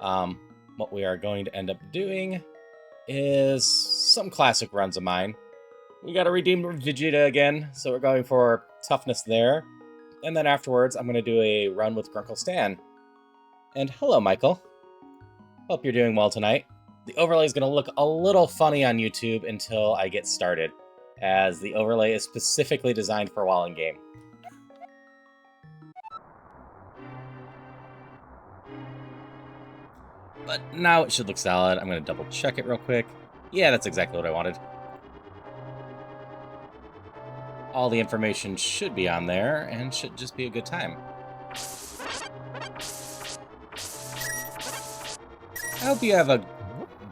What we are going to end up doing is some classic runs of mine. We got to redeem Vegeta again, so we're going for toughness there. And then afterwards, I'm going to do a run with Grunkle Stan. And hello, Michael. Hope you're doing well tonight. The overlay is going to look a little funny on YouTube until I get started, as the overlay is specifically designed for while in game. But now it should look solid. I'm going to double check it real quick. Yeah, that's exactly what I wanted. All the information should be on there, and should just be a good time. I hope you have a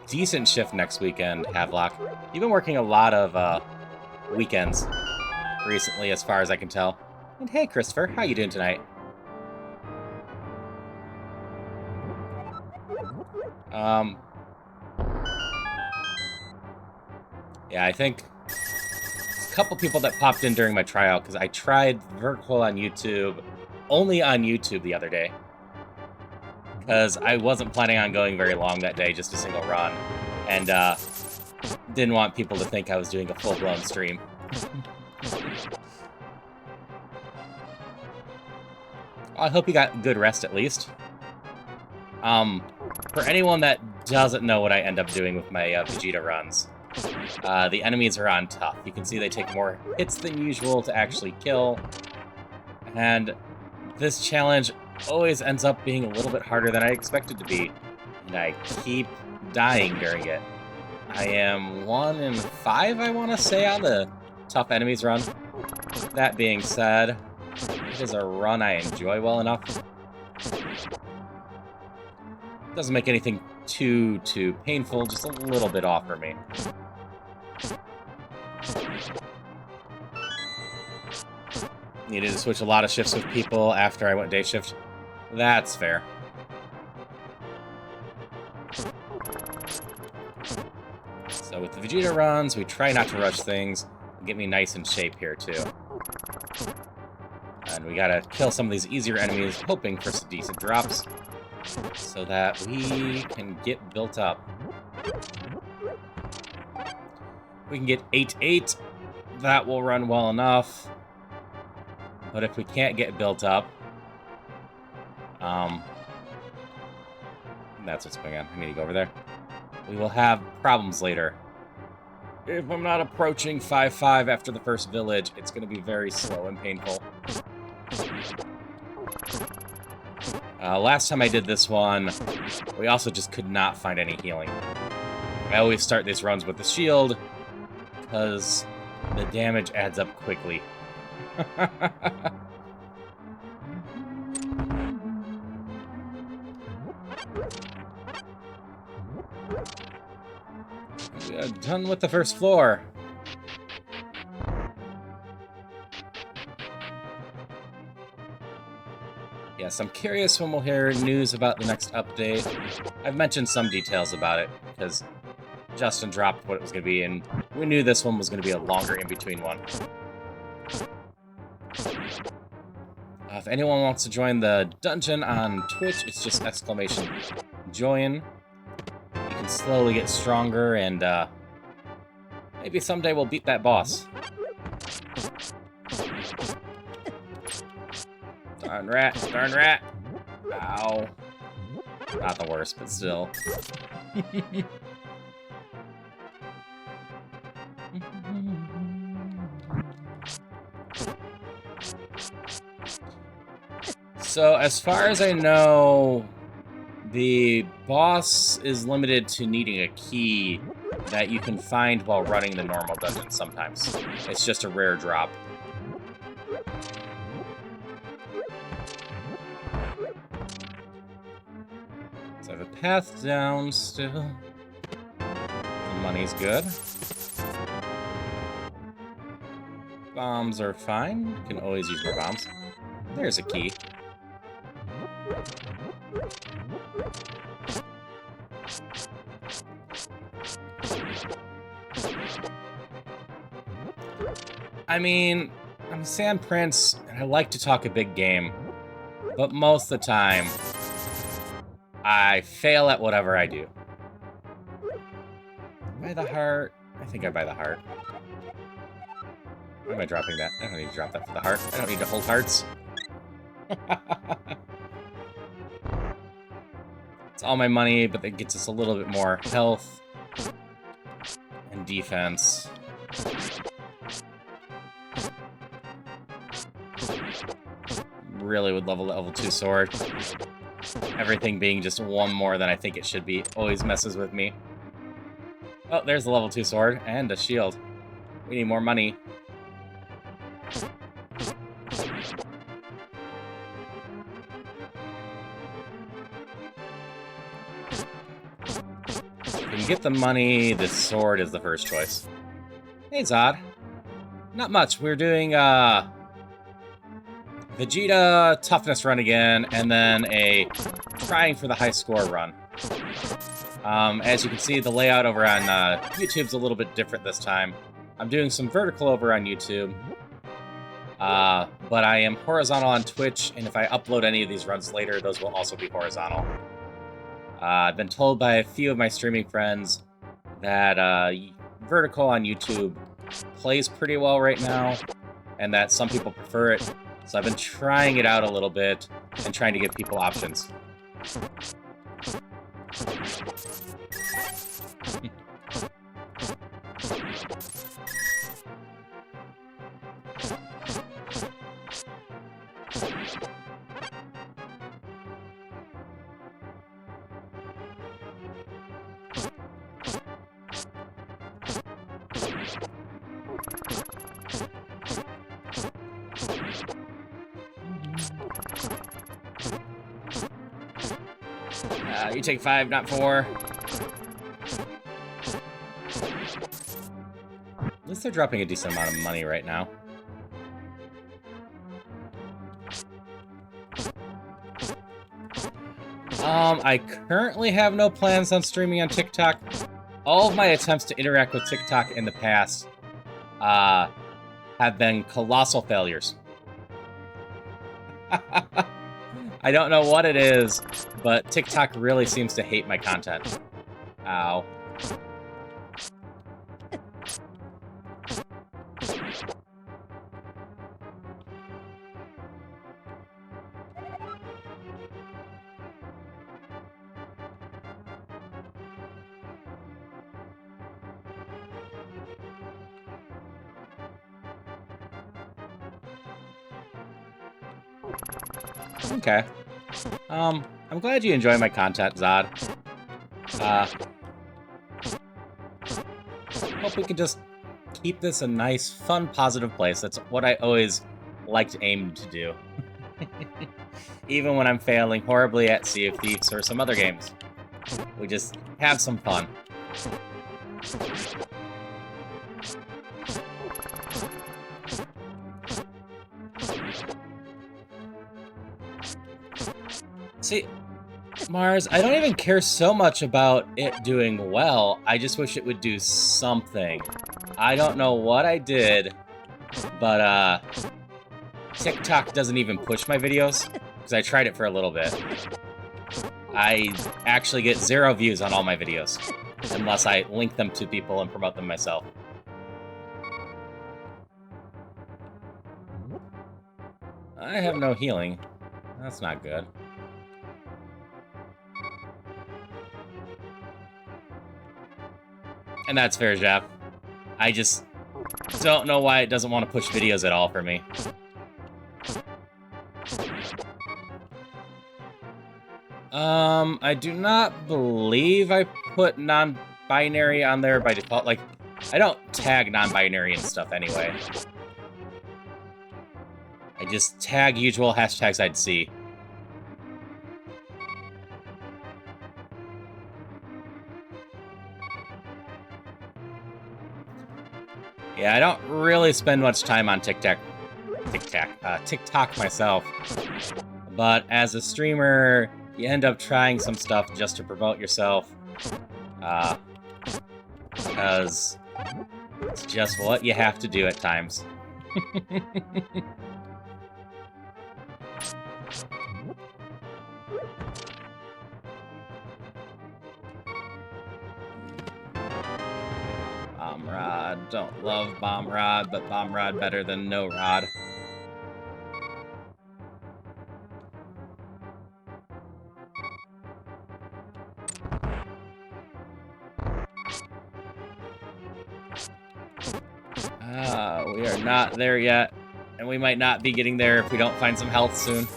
decent shift next weekend, Havelock. You've been working a lot of weekends recently, as far as I can tell. And hey, Christopher, how you doing tonight? Yeah, I think a couple people that popped in during my tryout, because I tried vertical on YouTube, only on YouTube the other day. Because I wasn't planning on going very long that day, just a single run. And didn't want people to think I was doing a full-blown stream. I hope you got good rest at least. For anyone that doesn't know what I end up doing with my Vegeta runs, the enemies are on tough. You can see they take more hits than usual to actually kill. And this challenge always ends up being a little bit harder than I expected to be. And I keep dying during it. I am 1 in 5, I want to say, on the tough enemies run. That being said, it is a run I enjoy well enough. Doesn't make anything too painful, just a little bit off for me. Needed to switch a lot of shifts with people after I went day shift. That's fair. So with the Vegeta runs, we try not to rush things. Get me nice in shape here, too. And we gotta kill some of these easier enemies, hoping for some decent drops, so that we can get built up. We can get 8-8. That will run well enough. But if we can't get built up, that's what's going on. I need to go over there. We will have problems later. If I'm not approaching 5-5 after the first village, it's going to be very slow and painful. Last time I did this one, we also just could not find any healing. I always start these runs with the shield, because the damage adds up quickly. We are done with the first floor. Yes, I'm curious when we'll hear news about the next update. I've mentioned some details about it, because Justin dropped what it was going to be, and we knew this one was going to be a longer in-between one. If anyone wants to join the dungeon on Twitch, it's just !join. You can slowly get stronger, and maybe someday we'll beat that boss. Darn rat, darn rat. Ow. Not the worst, but still. So, as far as I know, the boss is limited to needing a key that you can find while running the normal dungeon sometimes. It's just a rare drop. So I have a path down still. The money's good. Bombs are fine. You can always use more bombs. There's a key. I mean, I'm Sand Prince, and I like to talk a big game, but most of the time, I fail at whatever I do. Buy the heart. I think I buy the heart. Why am I dropping that? I don't need to drop that for the heart. I don't need to hold hearts. It's all my money, but it gets us a little bit more health and defense. Really would love a level 2 sword. Everything being just one more than I think it should be always messes with me. Oh, there's the level 2 sword and a shield. We need more money. If we can get the money, the sword is the first choice. Hey, Zod. Not much. We're doing, Vegeta toughness run again, and then a trying for the high score run. As you can see, the layout over on YouTube's a little bit different this time. I'm doing some vertical over on YouTube, but I am horizontal on Twitch, and if I upload any of these runs later, those will also be horizontal. I've been told by a few of my streaming friends that vertical on YouTube plays pretty well right now, and that some people prefer it. So I've been trying it out a little bit and trying to give people options. You take 5, not 4. At least they're dropping a decent amount of money right now. I currently have no plans on streaming on TikTok. All of my attempts to interact with TikTok in the past have been colossal failures. I don't know what it is, but TikTok really seems to hate my content. Ow. Okay. I'm glad you enjoy my content, Zod. Hope we can just keep this a nice, fun, positive place. That's what I always liked aimed to do. Even when I'm failing horribly at Sea of Thieves or some other games. We just have some fun. See, Mars, I don't even care so much about it doing well. I just wish it would do something. I don't know what I did, but TikTok doesn't even push my videos, because I tried it for a little bit. I actually get 0 views on all my videos, unless I link them to people and promote them myself. I have no healing. That's not good. And that's fair, Jeff. I just don't know why it doesn't want to push videos at all for me. I do not believe I put non-binary on there by default. Like, I don't tag non-binary and stuff anyway. I just tag usual hashtags I'd see. Yeah, I don't really spend much time on TikTok myself. But as a streamer, you end up trying some stuff just to promote yourself. Because it's just what you have to do at times. Bomb Rod. Don't love Bomb Rod, but Bomb Rod better than no Rod. We are not there yet, and we might not be getting there if we don't find some health soon.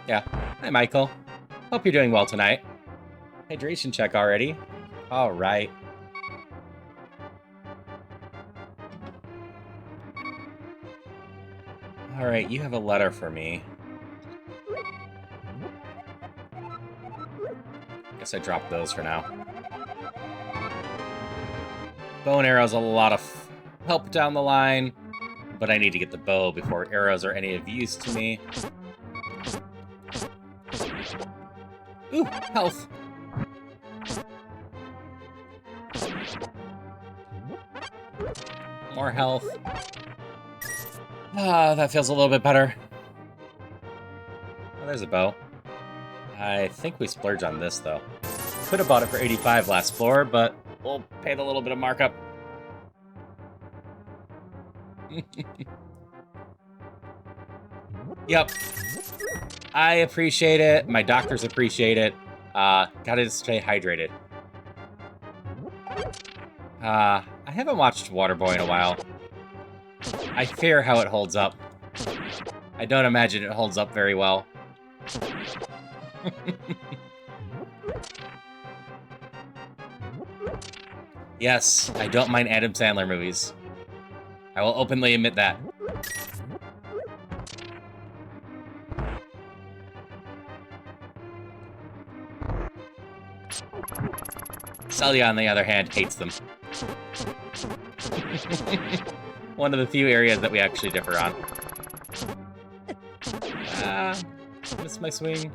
Yeah. Hi, Michael. Hope you're doing well tonight. Hydration check already. All right. All right, you have a letter for me. Guess I dropped those for now. Bow and arrow's a lot of help down the line, but I need to get the bow before arrows are any of use to me. Ooh, health. More health. Ah, that feels a little bit better. Oh, there's a bow. I think we splurge on this, though. Could have bought it for 85 last floor, but we'll pay the little bit of markup. Yep. I appreciate it. My doctors appreciate it. Gotta stay hydrated. I haven't watched Waterboy in a while. I fear how it holds up. I don't imagine it holds up very well. Yes, I don't mind Adam Sandler movies. I will openly admit that. Celia, on the other hand, hates them. One of the few areas that we actually differ on. Missed my swing.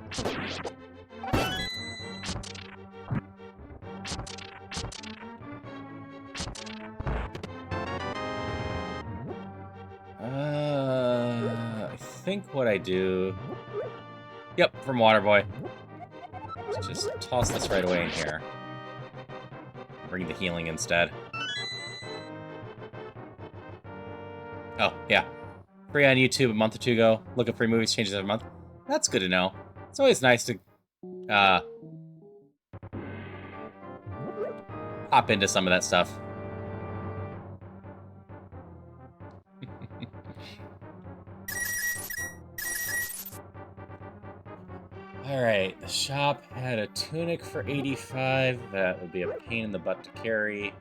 I think what I do... Yep, from Waterboy. Just toss this right away in here. Bring the healing instead. Oh, yeah. Free on YouTube a month or two ago. Look at free movies changes every month. That's good to know. It's always nice to hop into some of that stuff. Alright, the shop had a tunic for 85. That would be a pain in the butt to carry.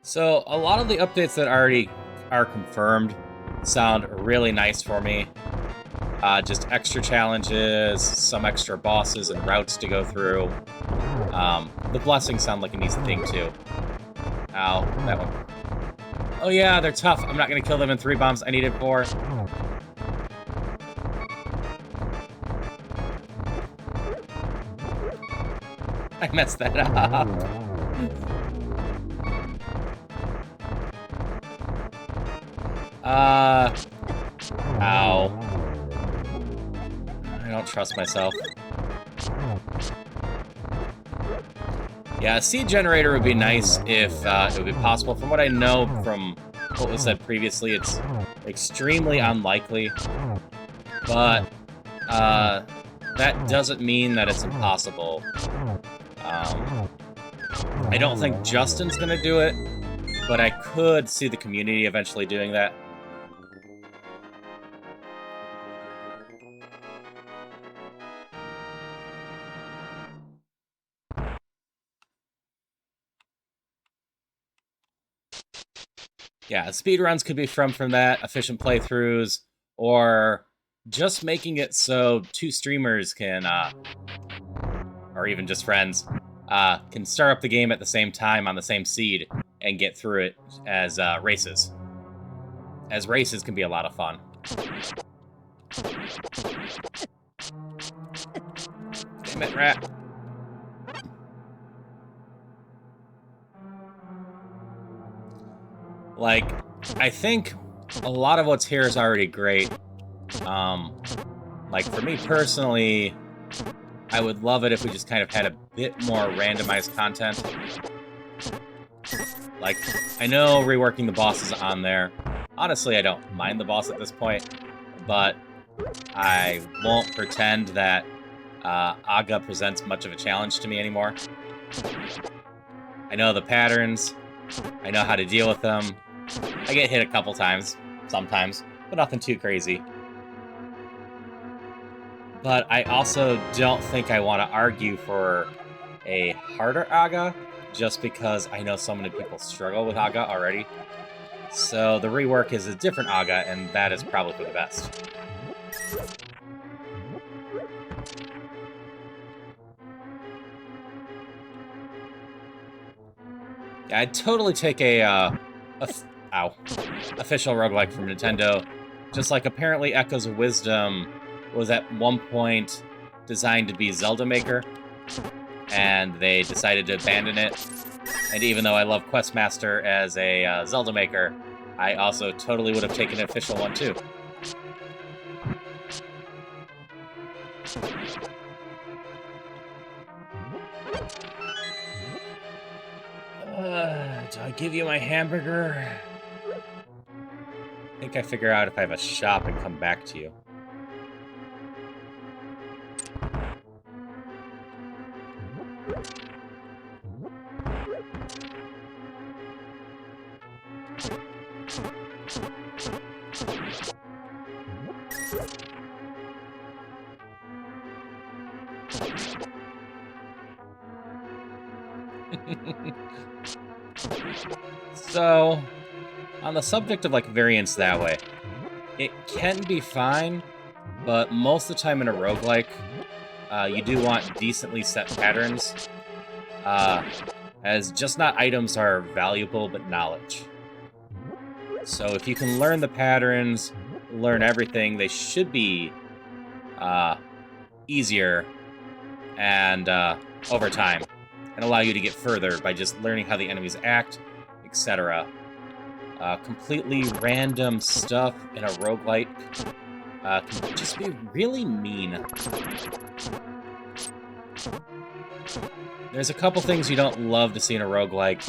So, a lot of the updates that already are confirmed sound really nice for me. Just extra challenges, some extra bosses and routes to go through. The blessings sound like an easy thing, too. Ow, that one. Oh yeah, they're tough. I'm not gonna kill them in 3 bombs. I needed 4. I messed that up. Ow. I don't trust myself. Yeah, a seed generator would be nice if it would be possible. From what I know from what was said previously, it's extremely unlikely. But that doesn't mean that it's impossible. I don't think Justin's gonna do it, but I could see the community eventually doing that. Yeah, speedruns could be from that, efficient playthroughs, or just making it so 2 streamers can, or even just friends, can start up the game at the same time on the same seed and get through it as races. As races can be a lot of fun. Damn it, rat. Like, I think a lot of what's here is already great. Like, for me personally, I would love it if we just kind of had a bit more randomized content. Like, I know reworking the bosses on there. Honestly, I don't mind the boss at this point, but I won't pretend that Aga presents much of a challenge to me anymore. I know the patterns. I know how to deal with them. I get hit a couple times, sometimes, but nothing too crazy. But I also don't think I want to argue for a harder Aga, just because I know so many people struggle with Aga already. So the rework is a different Aga, and that is probably for the best. Yeah, I'd totally take official roguelike from Nintendo. Just like apparently Echoes of Wisdom was at one point designed to be Zelda Maker, and they decided to abandon it. And even though I love Questmaster as a Zelda Maker, I also totally would have taken an official one too. Do I give you my hamburger? I think I figure out if I have a shop and come back to you. So, on the subject of like variants that way, it can be fine, but most of the time in a roguelike, you do want decently set patterns, as just not items are valuable, but knowledge. So if you can learn the patterns, learn everything, they should be easier and over time, and allow you to get further by just learning how the enemies act, etc. Completely random stuff in a roguelite can just be really mean. There's a couple things you don't love to see in a roguelike,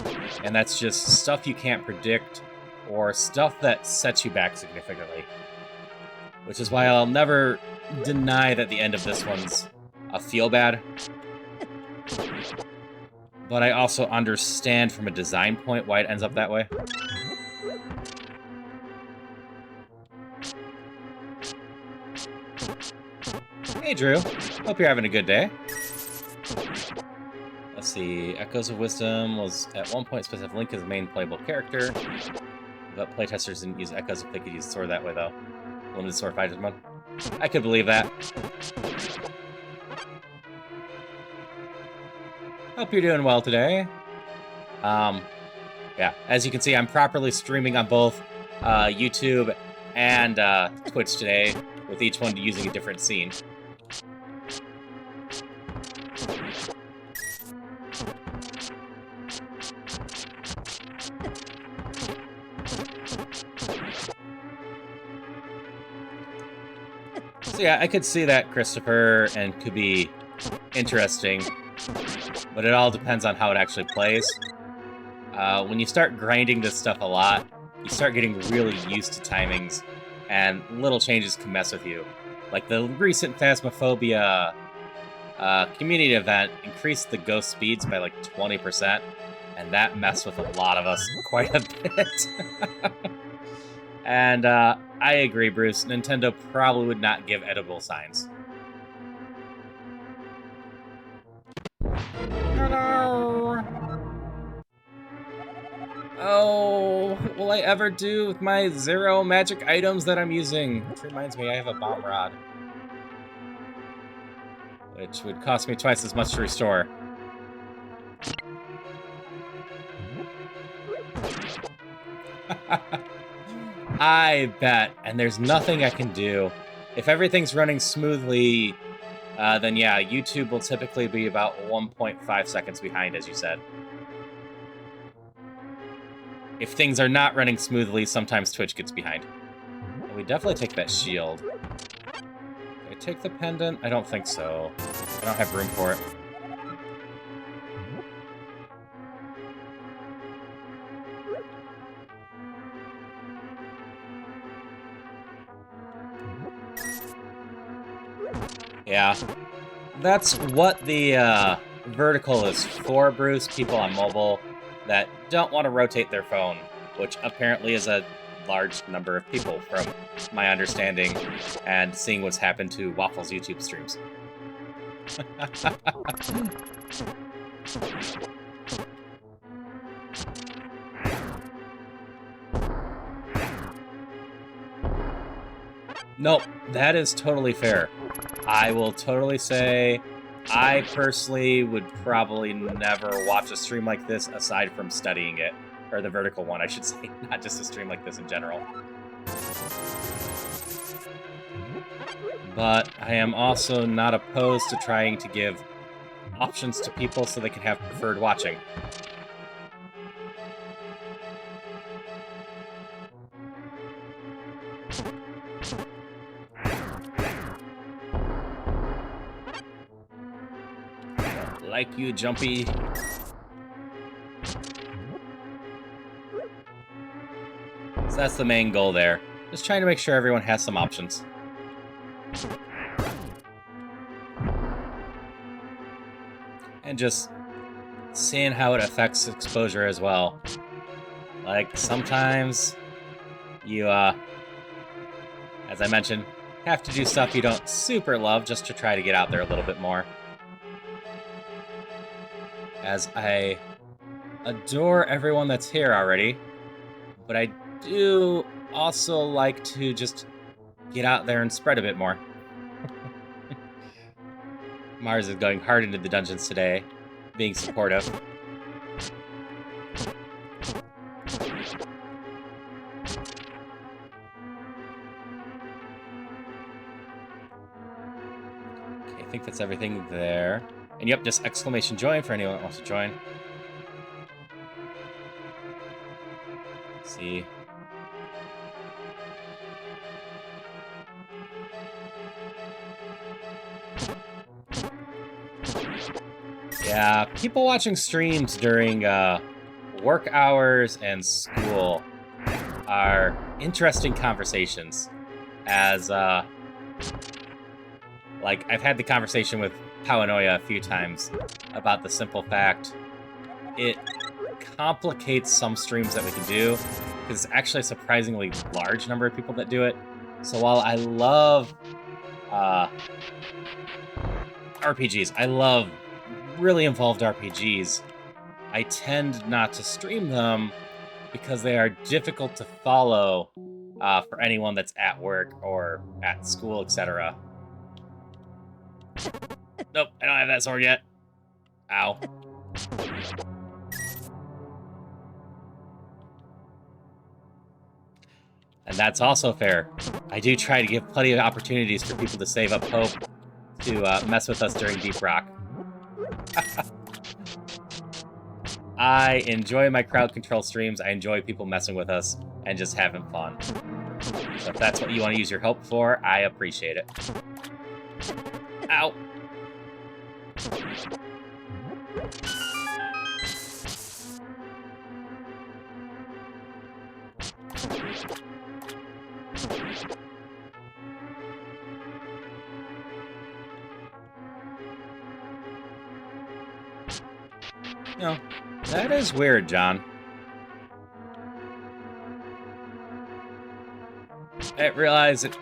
and that's just stuff you can't predict, or stuff that sets you back significantly. Which is why I'll never deny that the end of this one's a feel-bad. But I also understand from a design point why it ends up that way. Hey, Drew. Hope you're having a good day. Let's see. Echoes of Wisdom was at one point supposed to have Link as the main playable character. But playtesters didn't use Echoes if they could use Sword that way, though. Limited Sword Fighters mode. I could believe that. Hope you're doing well today. Yeah, as you can see, I'm properly streaming on both YouTube and Twitch today, with each one using a different scene. So yeah, I could see that, Christopher, and could be interesting, but it all depends on how it actually plays. When you start grinding this stuff a lot, you start getting really used to timings, and little changes can mess with you. Like the recent Phasmophobia community event increased the ghost speeds by like 20%, and that messed with a lot of us quite a bit. And I agree, Bruce. Nintendo probably would not give edible signs. Hello! Oh, what will I ever do with my 0 magic items that I'm using? Which reminds me, I have a bomb rod, which would cost me twice as much to restore. I bet, and there's nothing I can do. If everything's running smoothly, then yeah, YouTube will typically be about 1.5 seconds behind, as you said. if things are not running smoothly, sometimes Twitch gets behind. But we definitely take that shield. Did I take the pendant? I don't think so. I don't have room for it. Yeah. That's what the vertical is for, Bruce. People on mobile that don't want to rotate their phone, which apparently is a large number of people from my understanding and seeing what's happened to Waffle's YouTube streams. Nope, that is totally fair. I will totally say I personally would probably never watch a stream like this aside from studying it. Or the vertical one, I should say. Not just a stream like this in general. But I am also not opposed to trying to give options to people so they can have preferred watching. Like you, Jumpy. So that's the main goal there. Just trying to make sure everyone has some options. And just seeing how it affects exposure as well. Like, sometimes you, as I mentioned, have to do stuff you don't super love just to try to get out there a little bit more. As I adore everyone that's here already, but I do also like to just get out there and spread a bit more. Mars is going hard into the dungeons today, being supportive. Okay, I think that's everything there. And yep, just exclamation join for anyone that wants to join. Let's see. Yeah, people watching streams during work hours and school are interesting conversations. As, like, I've had the conversation with Paranoia a few times about the simple fact it complicates some streams that we can do, because it's actually a surprisingly large number of people that do it. So while I love RPGs, I love really involved RPGs, I tend not to stream them because they are difficult to follow for anyone that's at work or at school, etc. Nope, I don't have that sword yet. Ow. And that's also fair. I do try to give plenty of opportunities for people to save up hope to mess with us during Deep Rock. I enjoy my crowd control streams. I enjoy people messing with us and just having fun. So if that's what you want to use your hope for, I appreciate it. Ow. No, that is weird, John. I realize it,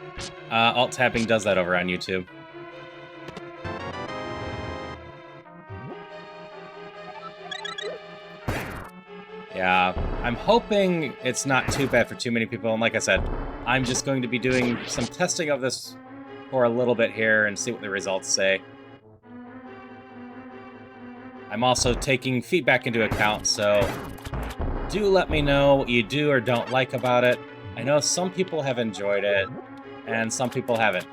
alt-tapping does that over on YouTube. Yeah, I'm hoping it's not too bad for too many people, and like I said, I'm just going to be doing some testing of this for a little bit here and see what the results say. I'm also taking feedback into account, so do let me know what you do or don't like about it. I know some people have enjoyed it, and some people haven't.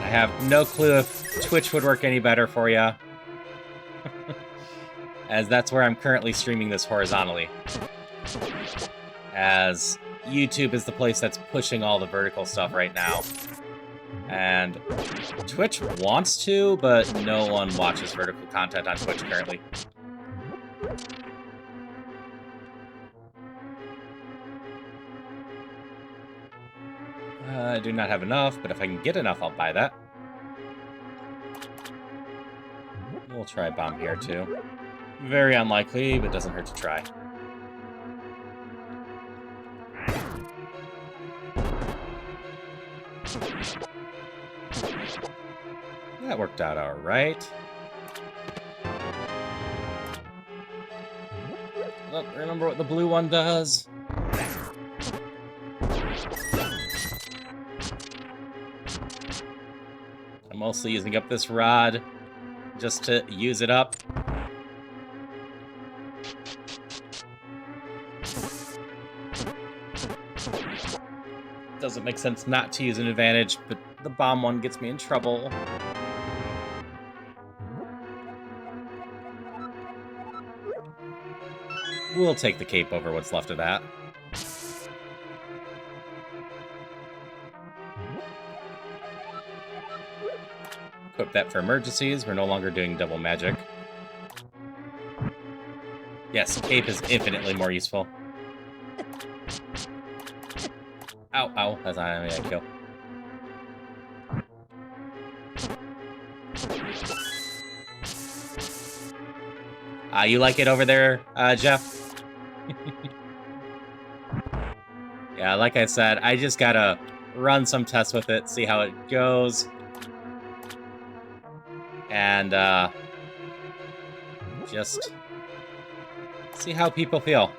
I have no clue if Twitch would work any better for you, as that's where I'm currently streaming this horizontally, as YouTube is the place that's pushing all the vertical stuff right now. And Twitch wants to, but no one watches vertical content on Twitch currently. I do not have enough, but if I can get enough, I'll buy that. We'll try a bomb here, too. Very unlikely, but doesn't hurt to try. That worked out all right. Look, remember what the blue one does? I'm mostly using up this rod just to use it up. Doesn't make sense not to use an advantage, but the bomb one gets me in trouble. We'll take the cape over what's left of that. Equip that for emergencies. We're no longer doing double magic. Yes, cape is infinitely more useful. Ow, ow. That's not an enemy kill. You like it over there, Jeff? Yeah, like I said, I just gotta run some tests with it, see how it goes. And, just see how people feel.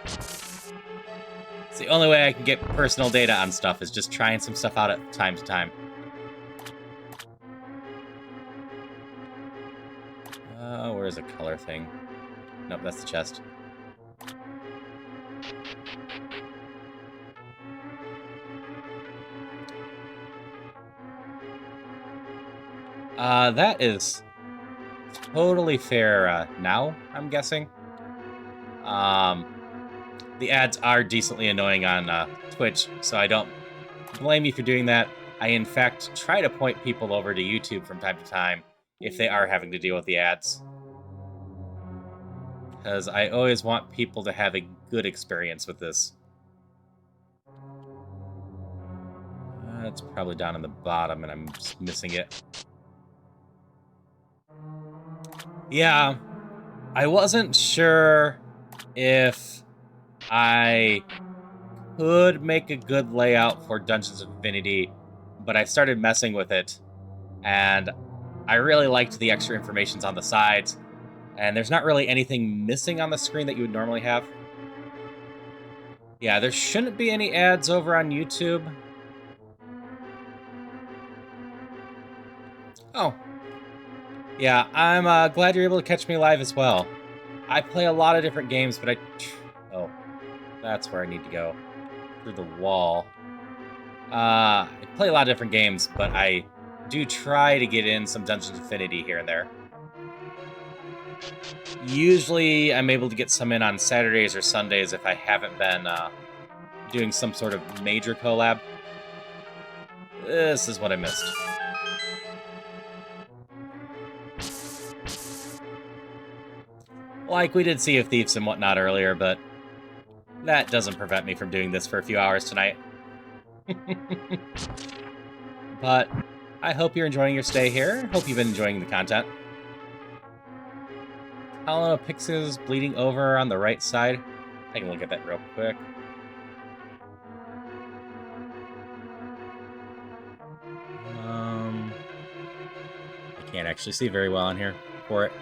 It's the only way I can get personal data on stuff, is just trying some stuff out at time to time. Where's the color thing? Nope, that's the chest. That is totally fair now, I'm guessing. The ads are decently annoying on Twitch, so I don't blame you for doing that. I, in fact, try to point people over to YouTube from time to time if they are having to deal with the ads. Because I always want people to have a good experience with this. It's probably down in the bottom, and I'm just missing it. Yeah, I wasn't sure if I could make a good layout for Dungeons of Infinity, but I started messing with it, and I really liked the extra informations on the sides, and there's not really anything missing on the screen that you would normally have. Yeah, there shouldn't be any ads over on YouTube. Oh. Yeah, I'm glad you're able to catch me live as well. I play a lot of different games, but oh, that's where I need to go. Through the wall. I play a lot of different games, but I do try to get in some Dungeons of Infinity here and there. Usually, I'm able to get some in on Saturdays or Sundays if I haven't been doing some sort of major collab. This is what I missed. Like, we did Sea of Thieves and whatnot earlier, but that doesn't prevent me from doing this for a few hours tonight. But I hope you're enjoying your stay here. Hope you've been enjoying the content. Helena Pix's bleeding over on the right side. I can look at that real quick. I can't actually see very well on here for it.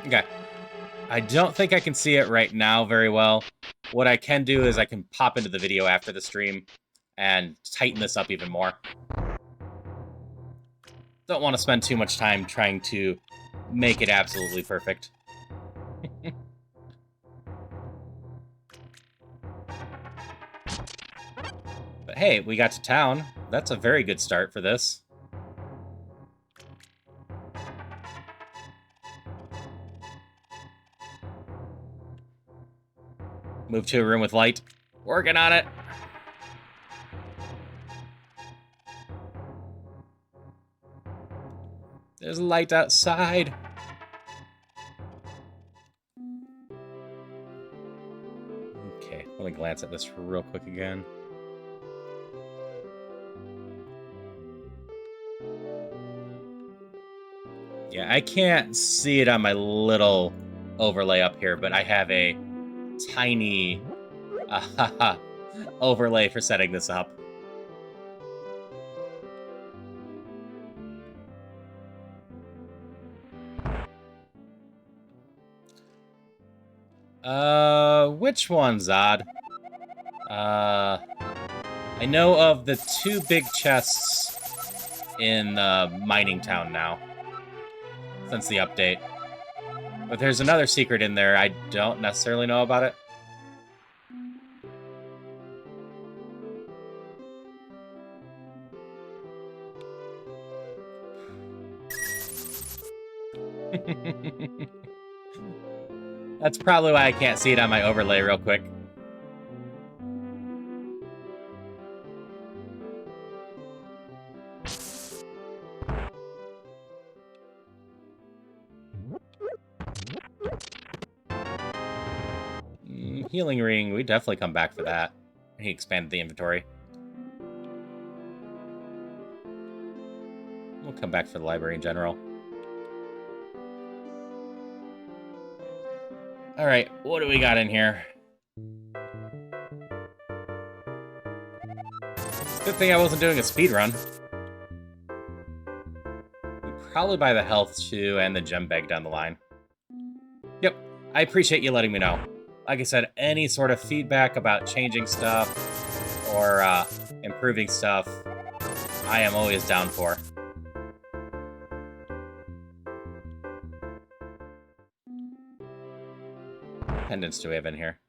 Okay. I don't think I can see it right now very well. What I can do is I can pop into the video after the stream and tighten this up even more. Don't want to spend too much time trying to make it absolutely perfect. hey, we got to town. That's a very good start for this. Move to a room with light. Working on it. There's light outside. Okay, let me glance at this real quick again. Yeah, I can't see it on my little overlay up here, but I have a tiny overlay for setting this up. Which one, Zod? I know of the 2 big chests in Mining Town now, since the update. But there's another secret in there. I don't necessarily know about it. That's probably why I can't see it on my overlay real quick. Healing ring, we definitely come back for that. He expanded the inventory. We'll come back for the library in general. Alright, what do we got in here? It's a good thing I wasn't doing a speed run. Probably buy the health too and the gem bag down the line. Yep, I appreciate you letting me know. Like I said, any sort of feedback about changing stuff or improving stuff, I am always down for. Pendants do we have in here?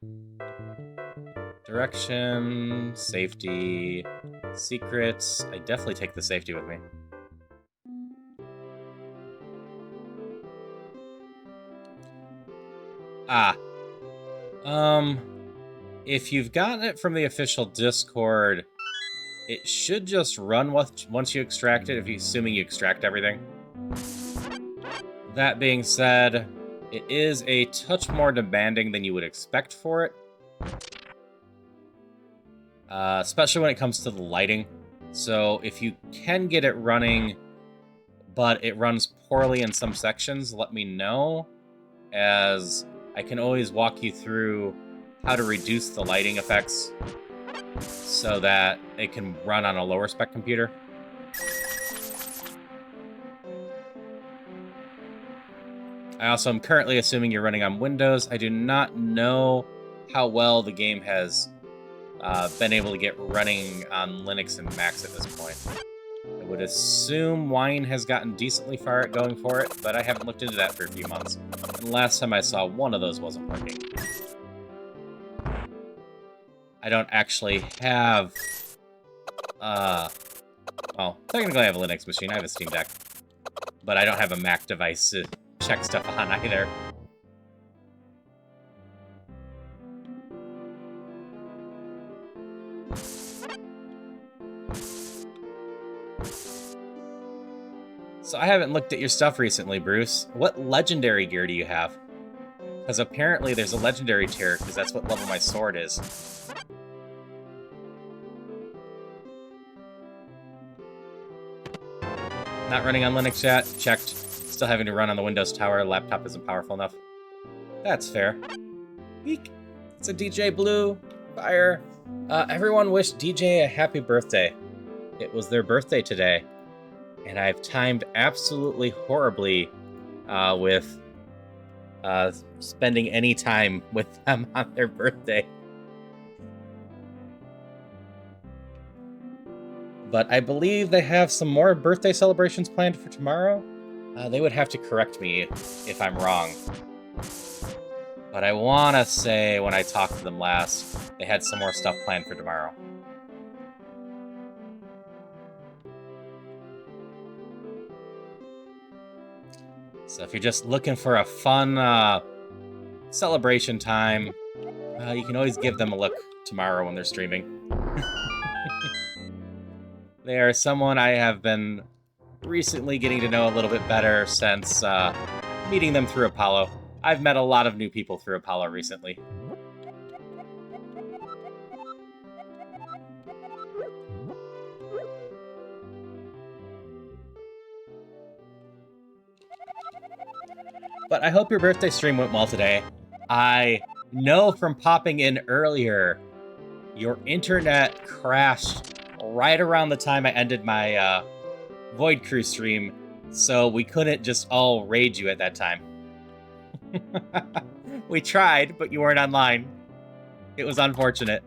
Direction, safety, secrets. I definitely take the safety with me. If you've gotten it from the official Discord, it should just run once you extract it, assuming you extract everything. That being said, it is a touch more demanding than you would expect for it. Especially when it comes to the lighting. So if you can get it running, but it runs poorly in some sections, let me know, as I can always walk you through how to reduce the lighting effects so that it can run on a lower spec computer. I also am currently assuming you're running on Windows. I do not know how well the game has been able to get running on Linux and Macs at this point. I would assume Wine has gotten decently far at going for it, but I haven't looked into that for a few months. And last time I saw one of those wasn't working. I don't actually have... well, technically I have a Linux machine. I have a Steam Deck. But I don't have a Mac device to check stuff on either. So I haven't looked at your stuff recently, Bruce. What legendary gear do you have? Because apparently there's a legendary tier, because that's what level my sword is. Not running on Linux yet. Checked. Still having to run on the Windows Tower. Laptop isn't powerful enough. That's fair. Weak. It's a DJ Blue. Fire. Everyone wished DJ a happy birthday. It was their birthday today. And I've timed absolutely horribly with spending any time with them on their birthday. But I believe they have some more birthday celebrations planned for tomorrow. They would have to correct me if I'm wrong. But I want to say when I talked to them last, they had some more stuff planned for tomorrow. So if you're just looking for a fun celebration time, you can always give them a look tomorrow when they're streaming. They are someone I have been recently getting to know a little bit better since meeting them through Apollo. I've met a lot of new people through Apollo recently. But I hope your birthday stream went well today. I know from popping in earlier, your internet crashed right around the time I ended my Void Crew stream, so we couldn't just all raid you at that time. We tried, but you weren't online. It was unfortunate.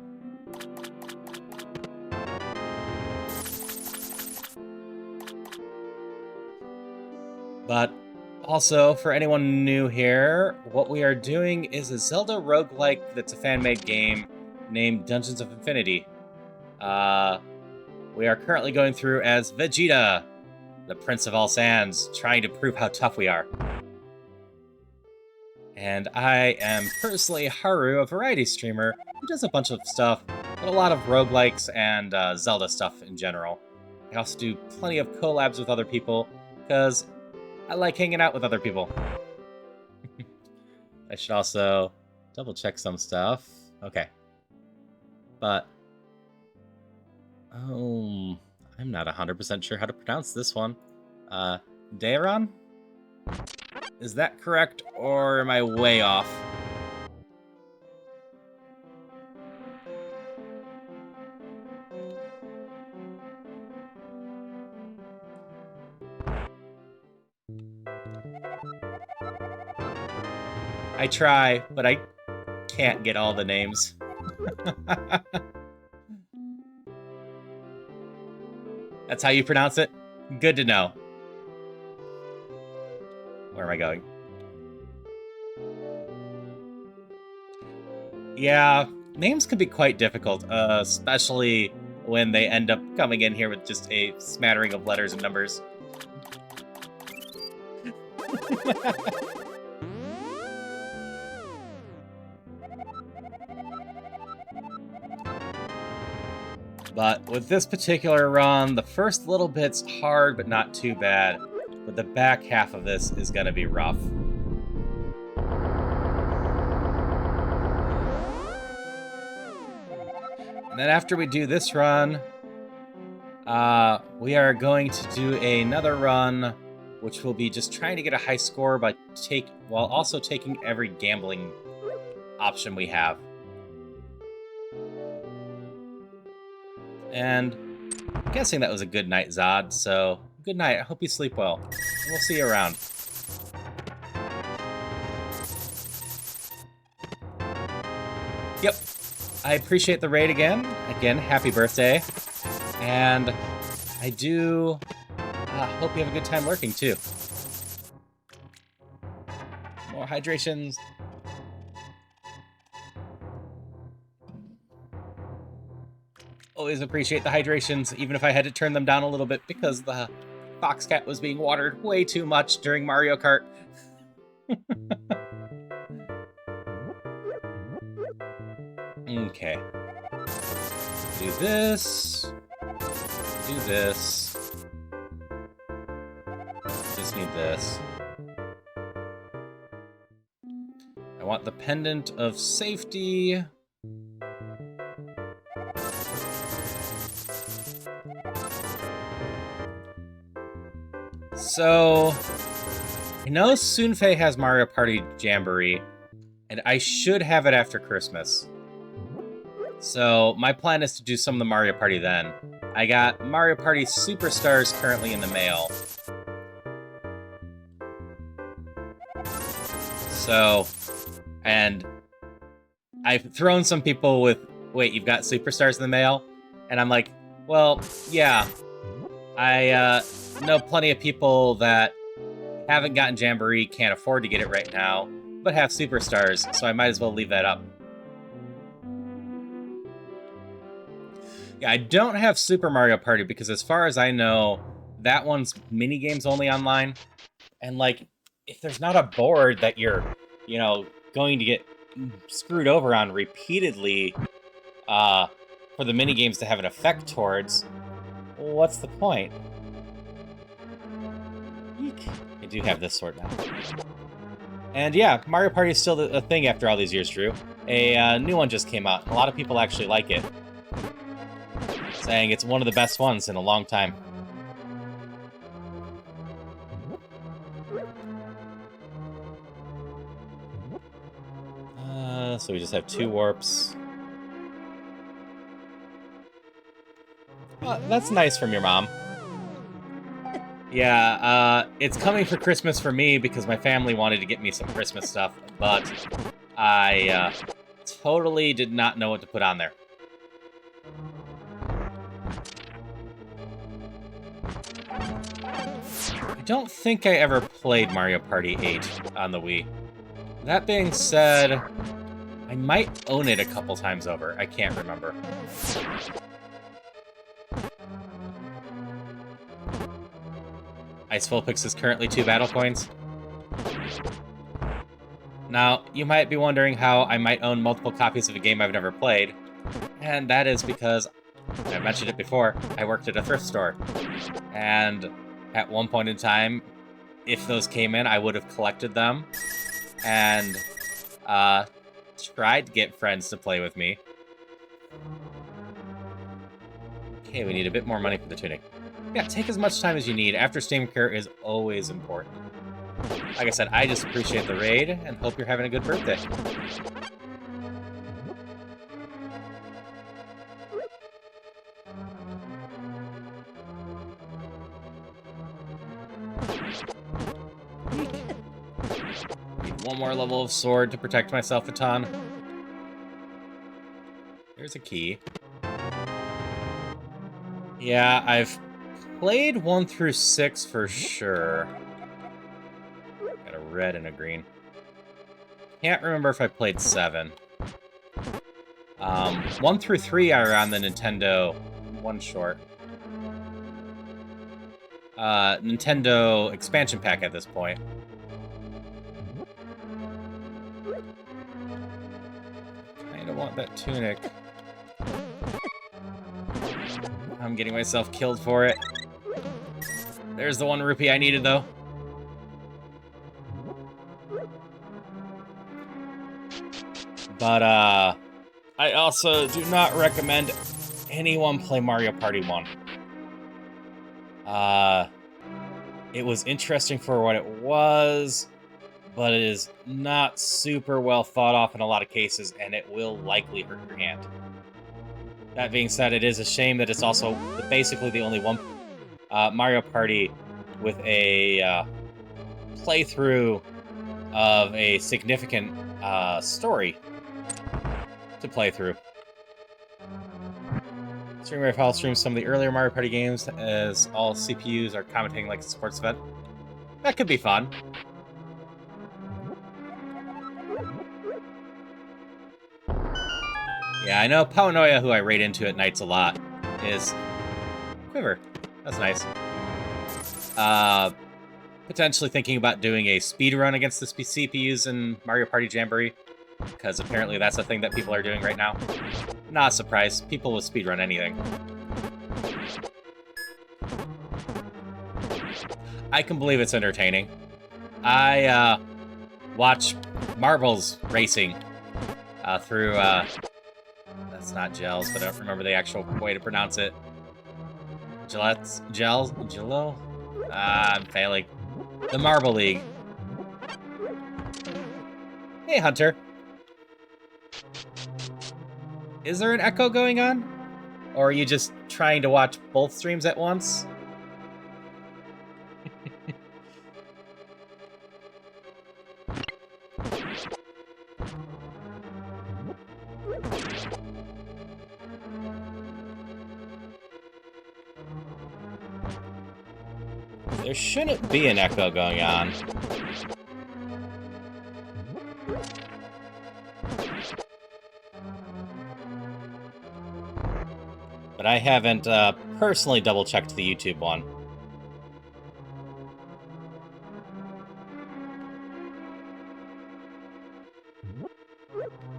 But also, for anyone new here, what we are doing is a Zelda roguelike that's a fan-made game named Dungeons of Infinity. We are currently going through as Vegeta, the Prince of All Sands, trying to prove how tough we are. And I am personally Haru, a variety streamer who does a bunch of stuff, but a lot of roguelikes and Zelda stuff in general. I also do plenty of collabs with other people, because I like hanging out with other people. I should also double check some stuff. Okay. But I'm not 100% sure how to pronounce this one. Daeron? Is that correct, or am I way off? I try, but I can't get all the names. That's how you pronounce it? Good to know. Where am I going? Yeah, names can be quite difficult, especially when they end up coming in here with just a smattering of letters and numbers. But with this particular run, the first little bit's hard, but not too bad. But the back half of this is going to be rough. And then after we do this run, we are going to do another run, which will be just trying to get a high score while also taking every gambling option we have. And I'm guessing that was a good night, Zod, so good night. I hope you sleep well. And we'll see you around. Yep. I appreciate the raid again. Again, happy birthday. And I do hope you have a good time lurking, too. More hydrations. Always appreciate the hydrations, even if I had to turn them down a little bit because the Foxcat was being watered way too much during Mario Kart. Okay. Do this. Do this. Just need this. I want the Pendant of Safety. So, I know Sunfei has Mario Party Jamboree, and I should have it after Christmas. So, my plan is to do some of the Mario Party then. I got Mario Party Superstars currently in the mail. So, and I've thrown some people with, wait, you've got Superstars in the mail? And I'm like, well, yeah. I know plenty of people that haven't gotten Jamboree, can't afford to get it right now, but have Superstars, so I might as well leave that up. Yeah, I don't have Super Mario Party because as far as I know, that one's minigames only online. And, like, if there's not a board that you're, going to get screwed over on repeatedly for the mini games to have an effect towards, what's the point? Eek. I do have this sword now. And yeah, Mario Party is still a thing after all these years, Drew. A new one just came out, and a lot of people actually like it, saying it's one of the best ones in a long time. So we just have 2 warps. That's nice from your mom. Yeah, it's coming for Christmas for me because my family wanted to get me some Christmas stuff, but I totally did not know what to put on there. I don't think I ever played Mario Party 8 on the Wii. That being said, I might own it a couple times over. I can't remember. Ice Vulpix is currently 2 battle coins. Now, you might be wondering how I might own multiple copies of a game I've never played, and that is because, I mentioned it before, I worked at a thrift store. And at one point in time, if those came in, I would have collected them and tried to get friends to play with me. Okay, we need a bit more money for the tunic. Yeah, take as much time as you need. After Steam Care is always important. Like I said, I just appreciate the raid and hope you're having a good birthday. Need one more level of sword to protect myself a ton. There's a key. Yeah, I've played 1 through 6 for sure. Got a red and a green. Can't remember if I played 7. 1 through 3 are on the Nintendo. 1 short. Nintendo expansion pack at this point. Kinda want that tunic. I'm getting myself killed for it. There's the 1 rupee I needed, though. But, I also do not recommend anyone play Mario Party 1. It was interesting for what it was, but it is not super well thought off in a lot of cases, and it will likely hurt your hand. That being said, it is a shame that it's also basically the only one Mario Party with a playthrough of a significant story to play through. Streamer File streams some of the earlier Mario Party games as all CPUs are commentating like a sports event. That could be fun. Yeah, I know Paunoya, who I raid into at nights a lot, is Quiver. That's nice. Potentially thinking about doing a speed run against the CPUs in Mario Party Jamboree, because apparently that's a thing that people are doing right now. Not a surprise. People will speedrun anything. I can believe it's entertaining. I watch marbles racing through... that's not gels, but I don't remember the actual way to pronounce it. Jello? I'm failing. The Marble League. Hey, Hunter. Is there an echo going on? Or are you just trying to watch both streams at once? There shouldn't be an echo going on. But I haven't personally double-checked the YouTube one.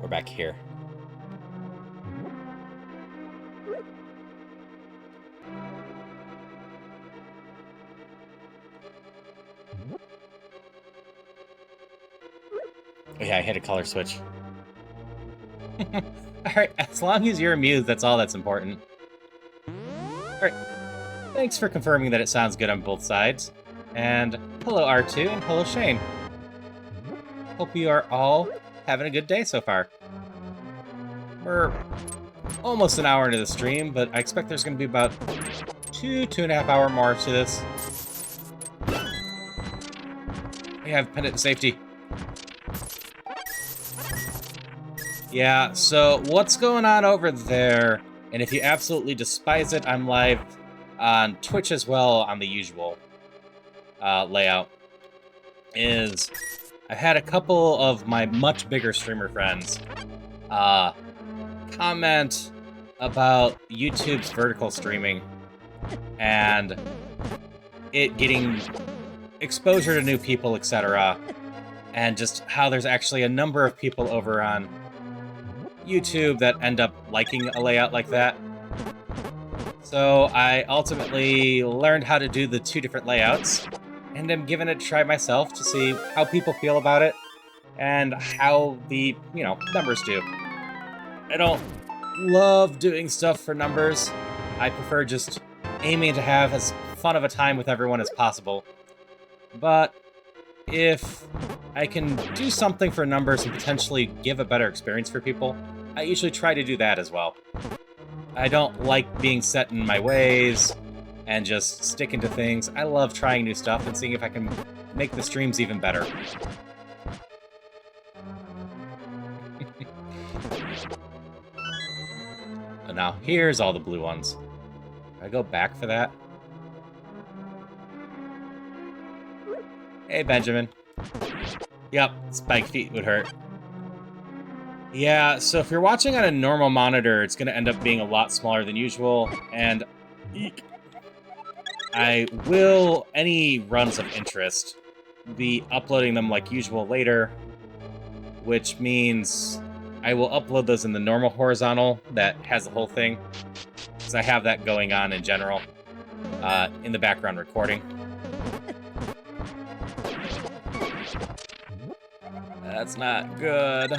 We're back here. Oh yeah, I hit a color switch. Alright, as long as you're amused, that's all that's important. Alright, thanks for confirming that it sounds good on both sides. And hello R2, and hello Shane. Hope you are all having a good day so far. We're almost an hour into the stream, but I expect there's going to be about 2.5 hour more to this. We have pendant safety. Yeah, so what's going on over there? And if you absolutely despise it, I'm live on Twitch as well on the usual layout. Is I've had a couple of my much bigger streamer friends comment about YouTube's vertical streaming and it getting exposure to new people, etc. And just how there's actually a number of people over on YouTube that end up liking a layout like that. So I ultimately learned how to do the two different layouts, and I'm giving it a try myself to see how people feel about it, and how the, numbers do. I don't love doing stuff for numbers. I prefer just aiming to have as fun of a time with everyone as possible. But if I can do something for numbers and potentially give a better experience for people, I usually try to do that as well. I don't like being set in my ways and just sticking to things. I love trying new stuff and seeing if I can make the streams even better. And now, here's all the blue ones. Do I go back for that? Hey, Benjamin. Yep, spike feet would hurt. Yeah, so if you're watching on a normal monitor, it's going to end up being a lot smaller than usual, and I will, any runs of interest, be uploading them like usual later, which means I will upload those in the normal horizontal that has the whole thing, because I have that going on in general, in the background recording. That's not good.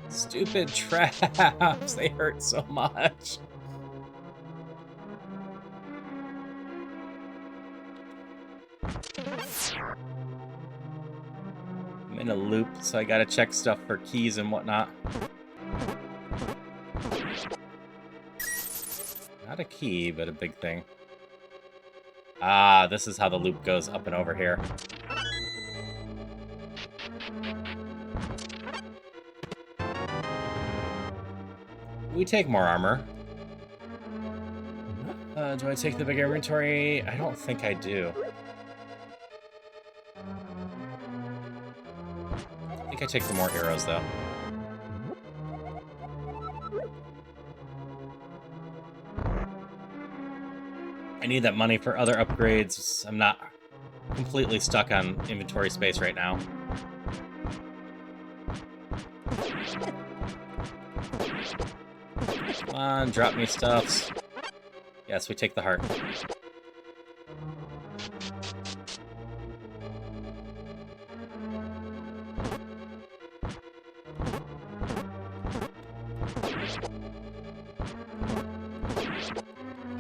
Stupid traps, they hurt so much. I'm in a loop, so I gotta check stuff for keys and whatnot. Not a key, but a big thing. Ah, this is how the loop goes up and over here. We take more armor. Do I take the bigger inventory? I don't think I do. I think I take the more arrows, though. I need that money for other upgrades. I'm not completely stuck on inventory space right now. Come on, drop me stuffs. Yes, we take the heart.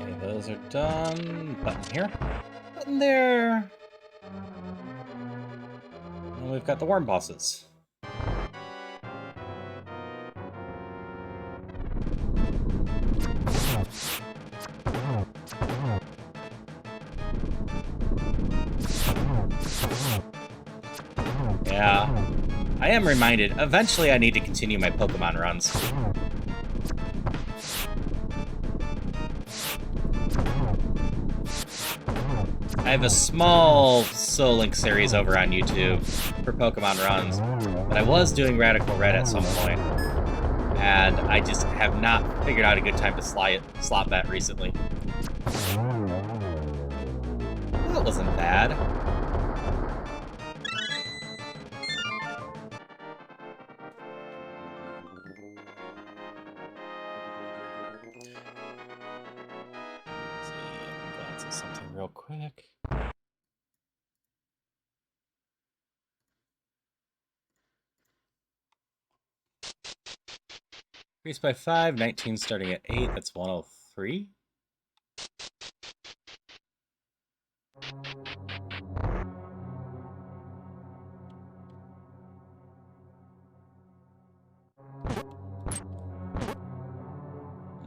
Okay, those are done. Button here. Button there. And we've got the worm bosses. Yeah, I am reminded, eventually I need to continue my Pokemon runs. I have a small Soul Link series over on YouTube for Pokemon runs, but I was doing Radical Red at some point, and I just have not figured out a good time to slot that recently. That wasn't bad. real quick. Increased by 5, 19 starting at 8, that's 103.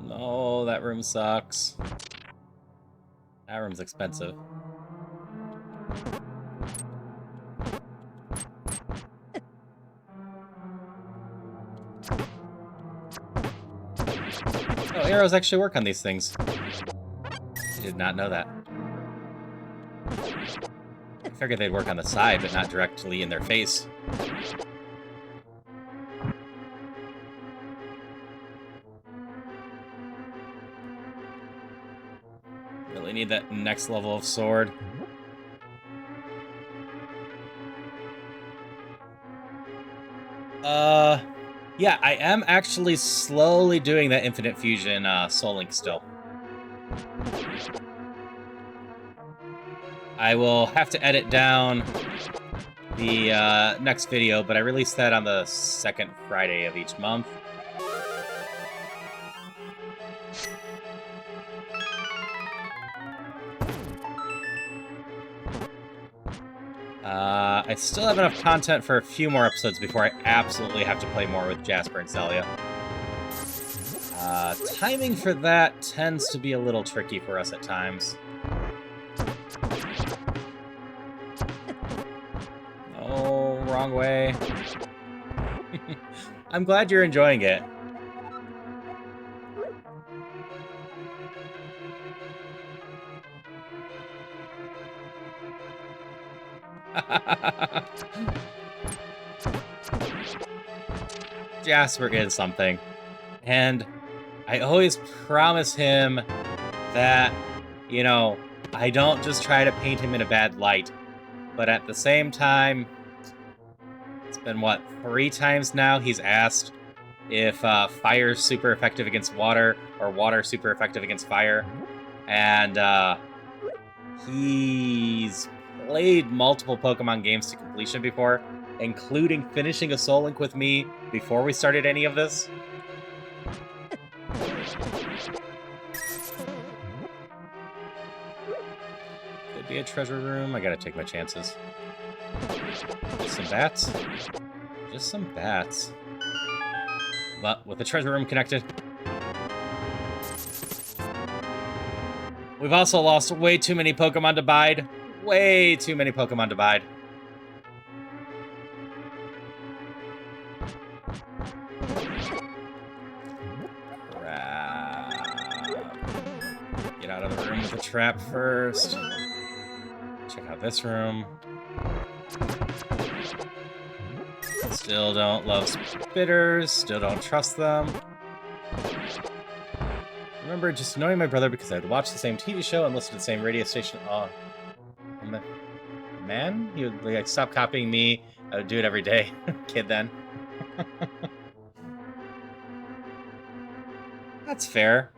No, that room sucks. That room's expensive. Oh, arrows actually work on these things. I did not know that. I figured they'd work on the side, but not directly in their face. Really need that next level of sword. Yeah, I am actually slowly doing that Infinite Fusion Soul Link still. I will have to edit down the next video, but I release that on the second Friday of each month. I still have enough content for a few more episodes before I absolutely have to play more with Jasper and Celia. Timing for that tends to be a little tricky for us at times. Oh, wrong way. I'm glad you're enjoying it. Jasper is something. And I always promise him that, you know, I don't just try to paint him in a bad light. But at the same time, it's been, what, 3 times now he's asked if fire's super effective against water, or water's super effective against fire. And he's played multiple Pokemon games to completion before, including finishing a Soul Link with me before we started any of this. Could be a treasure room. I gotta take my chances. Just some bats. Just some bats. But with the treasure room connected. We've also lost way too many Pokemon to bide. Way too many Pokemon to bide. Crap. Get out of the room with the trap first. Check out this room. Still don't love spitters. Still don't trust them. Remember just annoying my brother because I'd watch the same TV show and listen to the same radio station. Oh, man, he would like stop copying me. I would do it every day. Kid then. That's fair.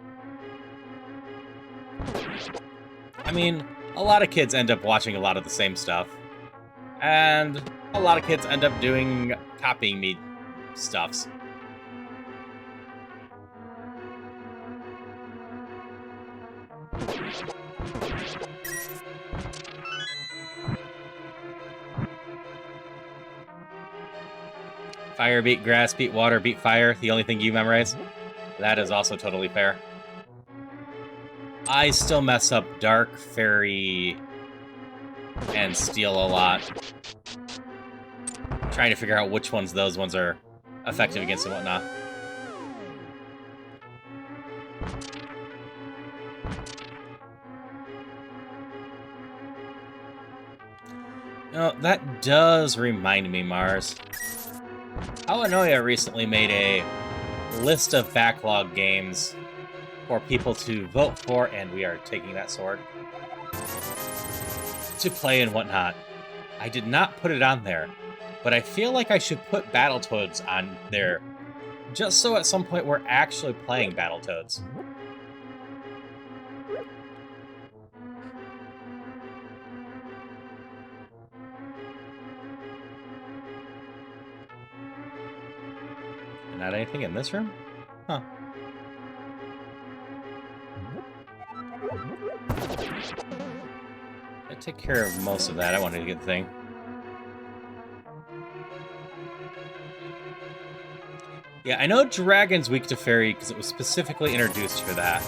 I mean, a lot of kids end up watching a lot of the same stuff. And a lot of kids end up copying me stuffs. Fire beat grass, beat water, beat fire. The only thing you memorize? That is also totally fair. I still mess up Dark, Fairy, and Steel a lot. Trying to figure out which ones those ones are effective against and whatnot. No, that does remind me, Mars. Awanoya recently made a list of backlog games for people to vote for, and we are taking that sword, to play and whatnot. I did not put it on there, but I feel like I should put Battletoads on there, just so at some point we're actually playing Battletoads. Not anything in this room? Huh. I take care of most of that. I wanted to get the thing. Yeah, I know Dragon's weak to Fairy because it was specifically introduced for that.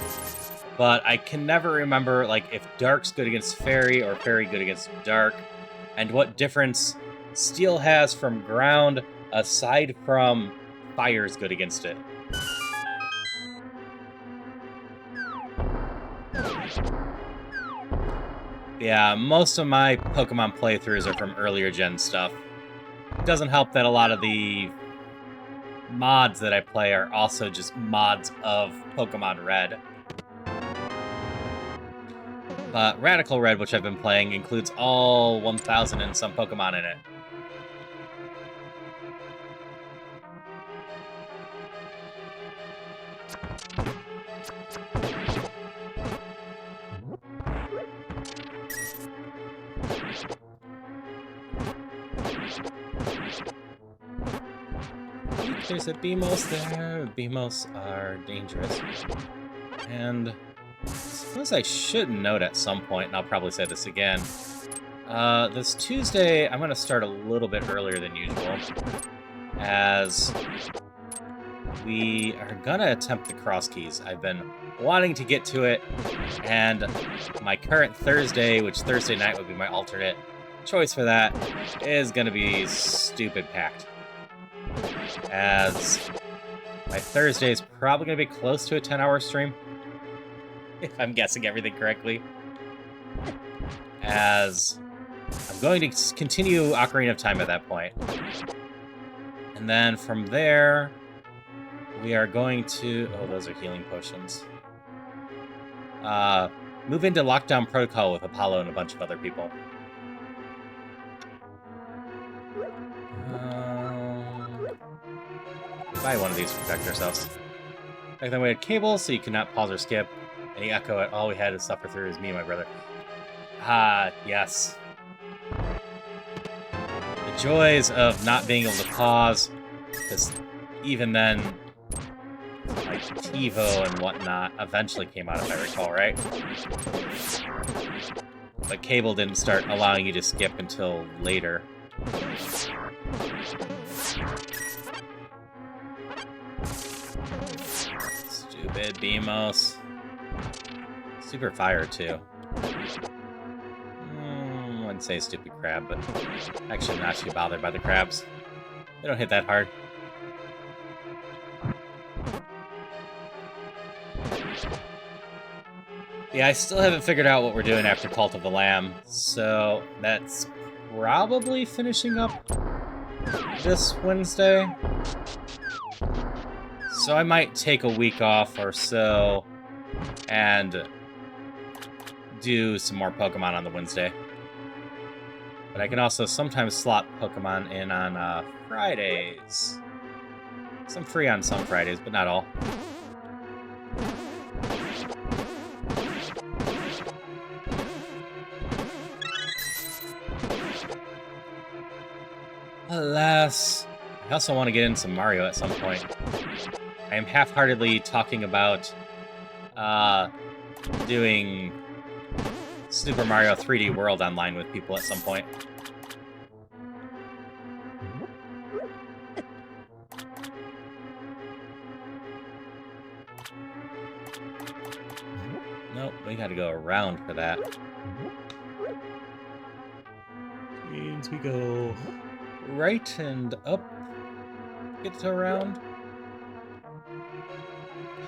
But I can never remember, like, if Dark's good against Fairy or Fairy good against Dark, and what difference Steel has from Ground aside from Fire's good against it. Yeah, most of my Pokemon playthroughs are from earlier gen stuff. It doesn't help that a lot of the mods that I play are also just mods of Pokemon Red. But Radical Red, which I've been playing, includes all 1,000 and some Pokemon in it. There's a Beamos there. Beamos are dangerous. And I suppose I should note at some point, and I'll probably say this again, this Tuesday, I'm going to start a little bit earlier than usual, as we are going to attempt the Cross Keys. I've been wanting to get to it, and my current Thursday, which Thursday night would be my alternate choice for that, is going to be stupid packed. As my Thursday is probably going to be close to a 10-hour stream, if I'm guessing everything correctly. As I'm going to continue Ocarina of Time at that point. And then from there, we are going to... Oh, those are healing potions. Move into Lockdown Protocol with Apollo and a bunch of other people. Buy one of these to protect ourselves. Back then we had cables, so you could not pause or skip. Any echo at all we had to suffer through is me and my brother. Ah, yes. The joys of not being able to pause, because even then, like TiVo and whatnot eventually came out, if I recall, right? But cable didn't start allowing you to skip until later. Stupid Beamos. Super Fire, too. I wouldn't say stupid crab, but actually I'm not too bothered by the crabs. They don't hit that hard. Yeah, I still haven't figured out what we're doing after Cult of the Lamb, so that's probably finishing up this Wednesday. So I might take a week off or so and do some more Pokemon on the Wednesday. But I can also sometimes slot Pokemon in on Fridays. So I'm free on some Fridays, but not all. Alas, I also want to get into some Mario at some point. I am half-heartedly talking about doing Super Mario 3D World online with people at some point. Nope, we gotta go around for that. Means we go right and up, get to around.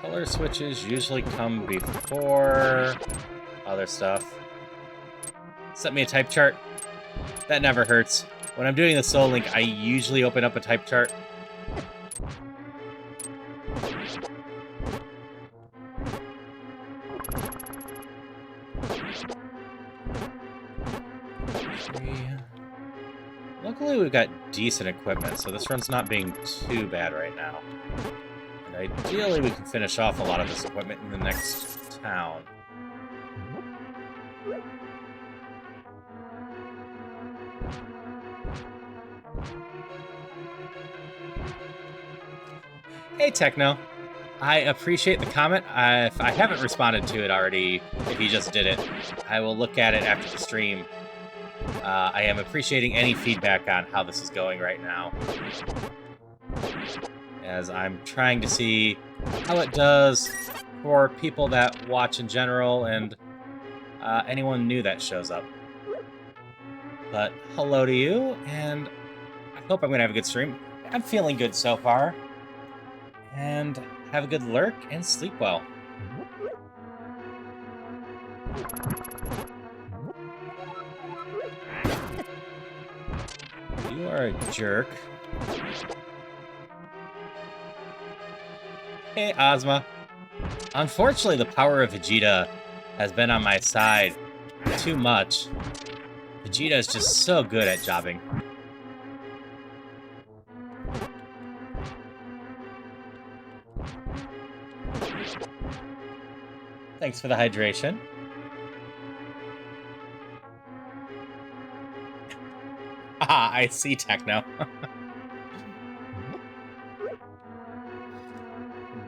Color switches usually come before other stuff. Set me a type chart. That never hurts. When I'm doing the Soul Link, I usually open up a type chart. Luckily, we've got decent equipment, so this run's not being too bad right now. And ideally, we can finish off a lot of this equipment in the next town. Hey, Techno. I appreciate the comment. If I haven't responded to it already, if you just did it, I will look at it after the stream. I am appreciating any feedback on how this is going right now, as I'm trying to see how it does for people that watch in general and anyone new that shows up. But hello to you, and I hope I'm going to have a good stream. I'm feeling good so far. And have a good lurk and sleep well. You are a jerk. Hey, Ozma. Unfortunately, the power of Vegeta has been on my side too much. Vegeta is just so good at jobbing. Thanks for the hydration. Ah, I see, Techno.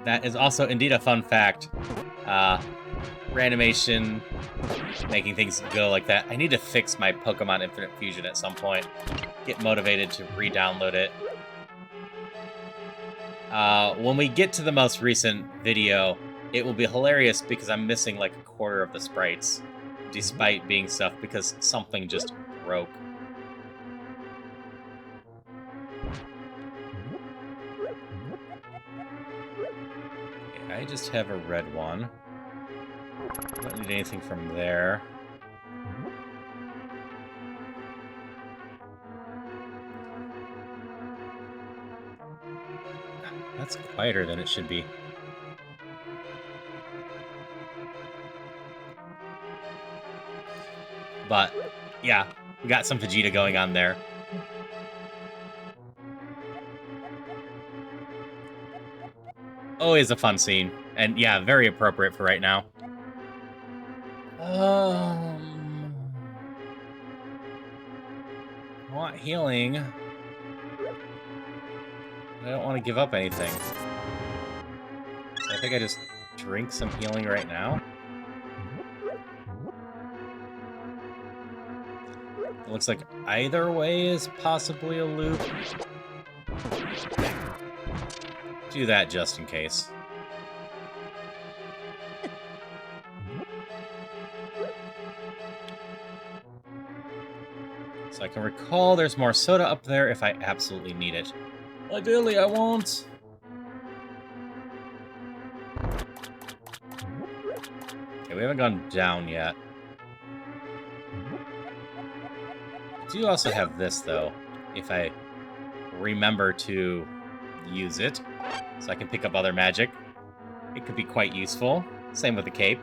That is also indeed a fun fact. Randomation, making things go like that. I need to fix my Pokemon Infinite Fusion at some point. Get motivated to re-download it. When we get to the most recent video, it will be hilarious because I'm missing like a quarter of the sprites, despite being stuff because something just broke. Okay, I just have a red one. Don't need anything from there. That's quieter than it should be. But, yeah, we got some Vegeta going on there. Always a fun scene. And, yeah, very appropriate for right now. I want healing. I don't want to give up anything. So I think I just drink some healing right now. It looks like either way is possibly a loop. Do that just in case. So I can recall there's more soda up there if I absolutely need it. Ideally, I won't. Okay, we haven't gone down yet. I do also have this, though, if I remember to use it. So I can pick up other magic. It could be quite useful. Same with the cape.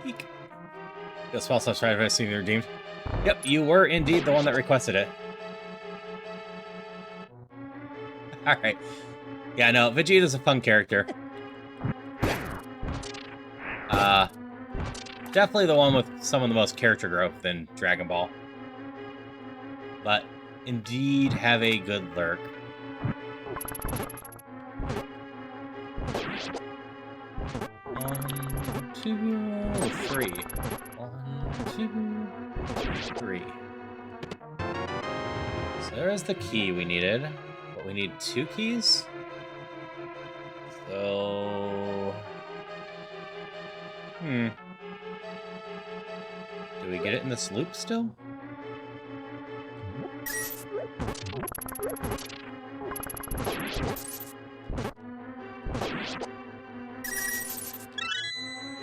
Eek. The spell slash try to see redeemed. Yep, you were indeed the one that requested it. Alright. Yeah, no, Vegeta's a fun character. Definitely the one with some of the most character growth in Dragon Ball. But indeed have a good lurk. One, two, three. 1, 2, 3. So there's the key we needed. But we need 2 keys? So... Do we get it in this loop still?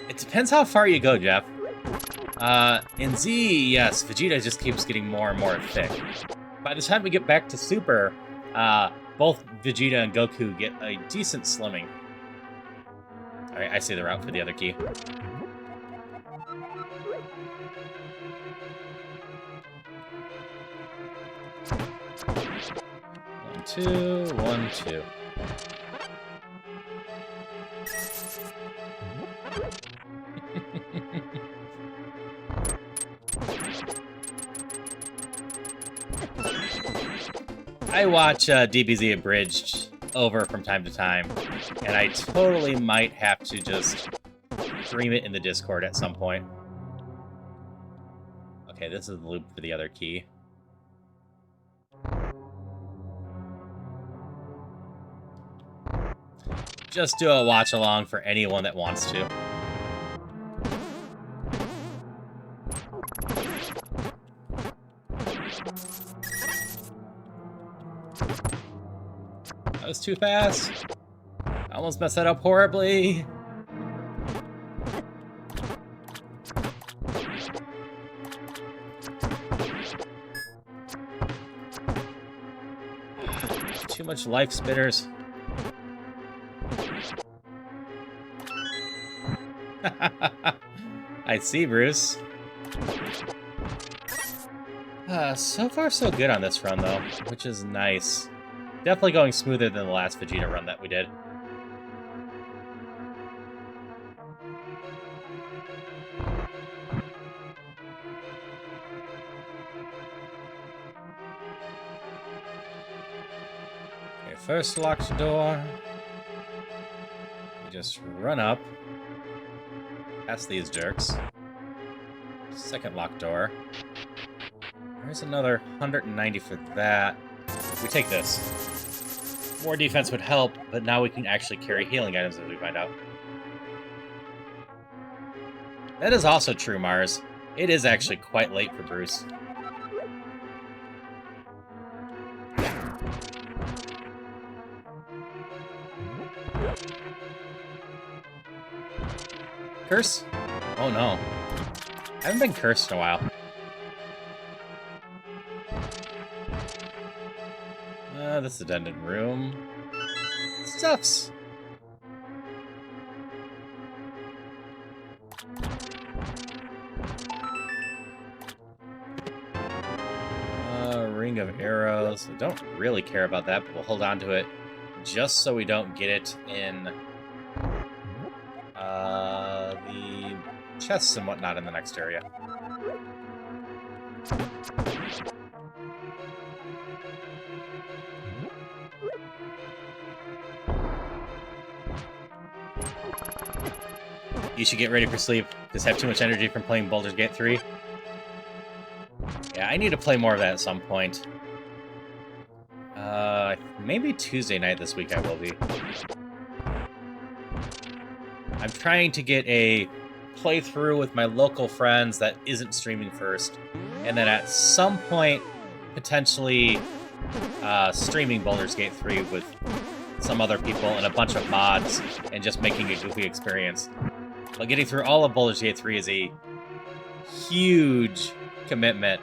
It depends how far you go, Jeff. In Z, yes, Vegeta just keeps getting more and more thick. By the time we get back to Super, both Vegeta and Goku get a decent slimming. Alright, I see the route for the other key. 1, 2, 1, 2. I watch DBZ Abridged over from time to time, and I totally might have to just stream it in the Discord at some point. Okay, this is the loop for the other key. Just do a watch along for anyone that wants to. That was too fast. I almost messed that up horribly. Too much life spitters. I see, Bruce. So far so good on this run, though, which is nice. Definitely going smoother than the last Vegeta run that we did. Okay, first locked door. We just run up. Past these jerks. Second locked door. There's another 190 for that. We take this. More defense would help, but now we can actually carry healing items as we find out. That is also true, Mars. It is actually quite late for Bruce. Curse? Oh no. I haven't been cursed in a while. This is a dead end room. Stuffs! Ring of arrows. I don't really care about that, but we'll hold on to it just so we don't get it in the chests and whatnot in the next area. You should get ready for sleep. Just have too much energy from playing Baldur's Gate 3. Yeah, I need to play more of that at some point. Maybe Tuesday night this week I will be. I'm trying to get a playthrough with my local friends that isn't streaming first. And then at some point, potentially streaming Baldur's Gate 3 with some other people and a bunch of mods and just making a goofy experience. But getting through all of Baldur's Gate 3 is a huge commitment.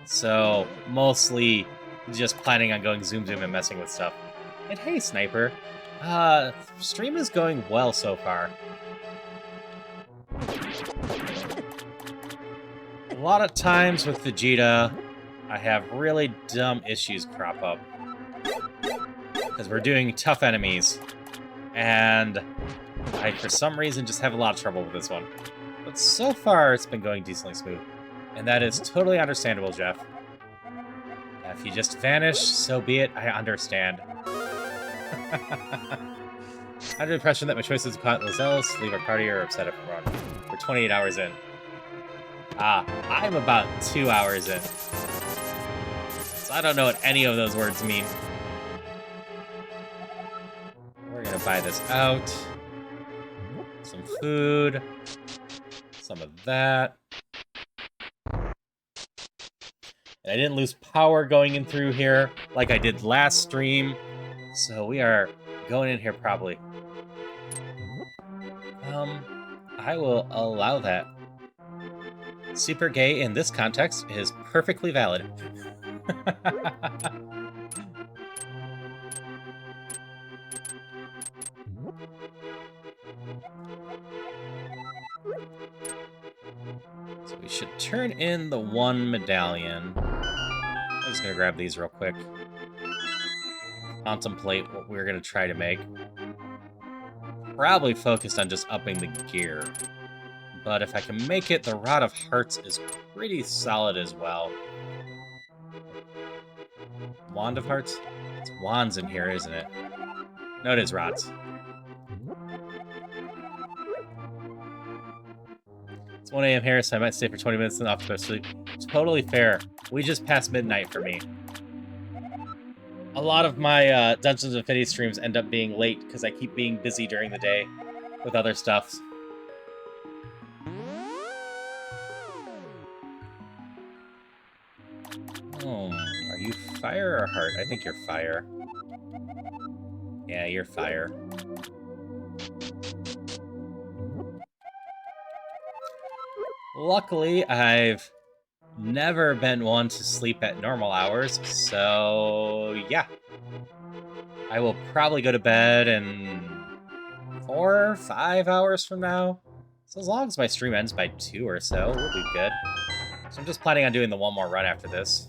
So, mostly just planning on going zoom and messing with stuff. And hey, Sniper. Stream is going well so far. A lot of times with Vegeta, I have really dumb issues crop up. Because we're doing tough enemies. And I, for some reason, just have a lot of trouble with this one. But so far, it's been going decently smooth. And that is totally understandable, Jeff. If you just vanish, so be it. I understand. Under the impression that my choices of caught zealous, leave our party, or upset if we're wrong. We're 28 hours in. I'm about 2 hours in. So I don't know what any of those words mean. We're gonna buy this out. Some food. Some of that. And I didn't lose power going in through here like I did last stream. So we are going in here probably. I will allow that. Super gay in this context is perfectly valid. So we should turn in the one medallion. I'm just gonna grab these real quick. Contemplate what we're gonna try to make. Probably focused on just upping the gear. But if I can make it, the Rod of Hearts is pretty solid as well. Wand of Hearts? It's wands in here, isn't it? No, it is rods. It's 1 a.m. here, so I might stay for 20 minutes and off to go to sleep. Totally fair. We just passed midnight for me. A lot of my Dungeons & Infinity streams end up being late because I keep being busy during the day with other stuff. Oh, are you fire or heart? I think you're fire. Yeah, you're fire. Luckily, I've never been one to sleep at normal hours, so yeah. I will probably go to bed in 4 or 5 hours from now. So as long as my stream ends by 2 or so, we'll be good. So I'm just planning on doing the one more run after this.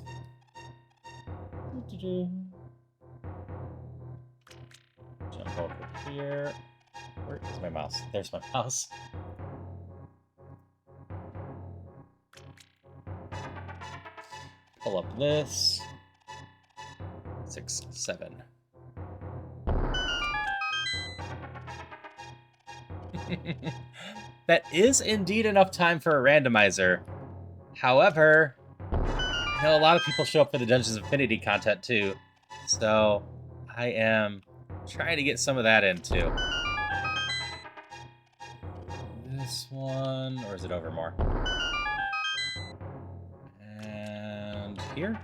Jump over here. Where is my mouse? There's my mouse. Pull up this. 6, 7. That is indeed enough time for a randomizer. However, I know a lot of people show up for the Dungeons Infinity content too, so I am trying to get some of that in too. This one, or is it over more? And here?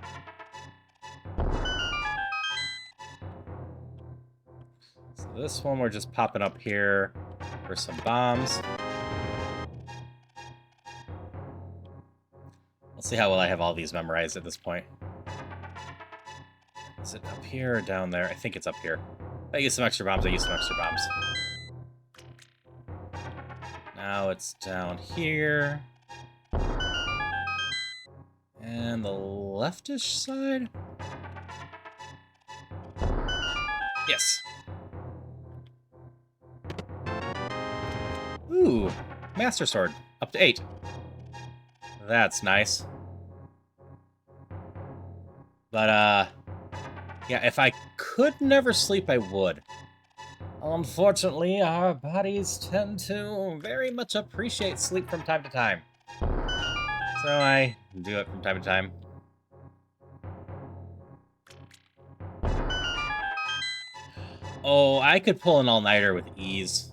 So this one we're just popping up here for some bombs. Let's see how well I have all these memorized at this point. Is it up here or down there? I think it's up here. If I use some extra bombs, I use some extra bombs. Now it's down here. And the leftish side? Yes. Ooh, Master Sword. Up to 8. That's nice. But, yeah, if I could never sleep, I would. Unfortunately, our bodies tend to very much appreciate sleep from time to time. So I do it from time to time. Oh, I could pull an all-nighter with ease.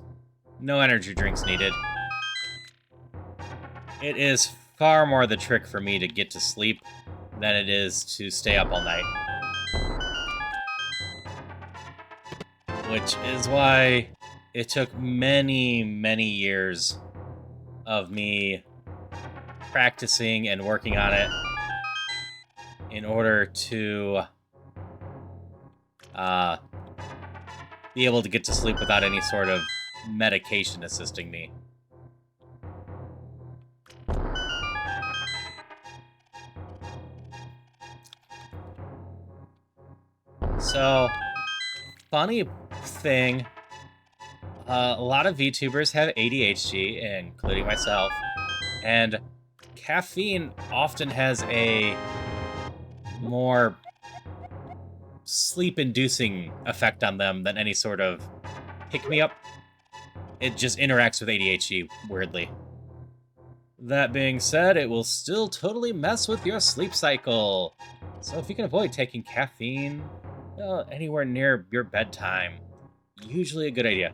No energy drinks needed. It is far more the trick for me to get to sleep than it is to stay up all night. Which is why it took many, many years of me practicing and working on it in order to be able to get to sleep without any sort of medication assisting me. So, funny thing, a lot of VTubers have ADHD, including myself, and caffeine often has a more sleep-inducing effect on them than any sort of pick-me-up. It just interacts with ADHD weirdly. That being said, it will still totally mess with your sleep cycle. So if you can avoid taking caffeine anywhere near your bedtime, usually a good idea.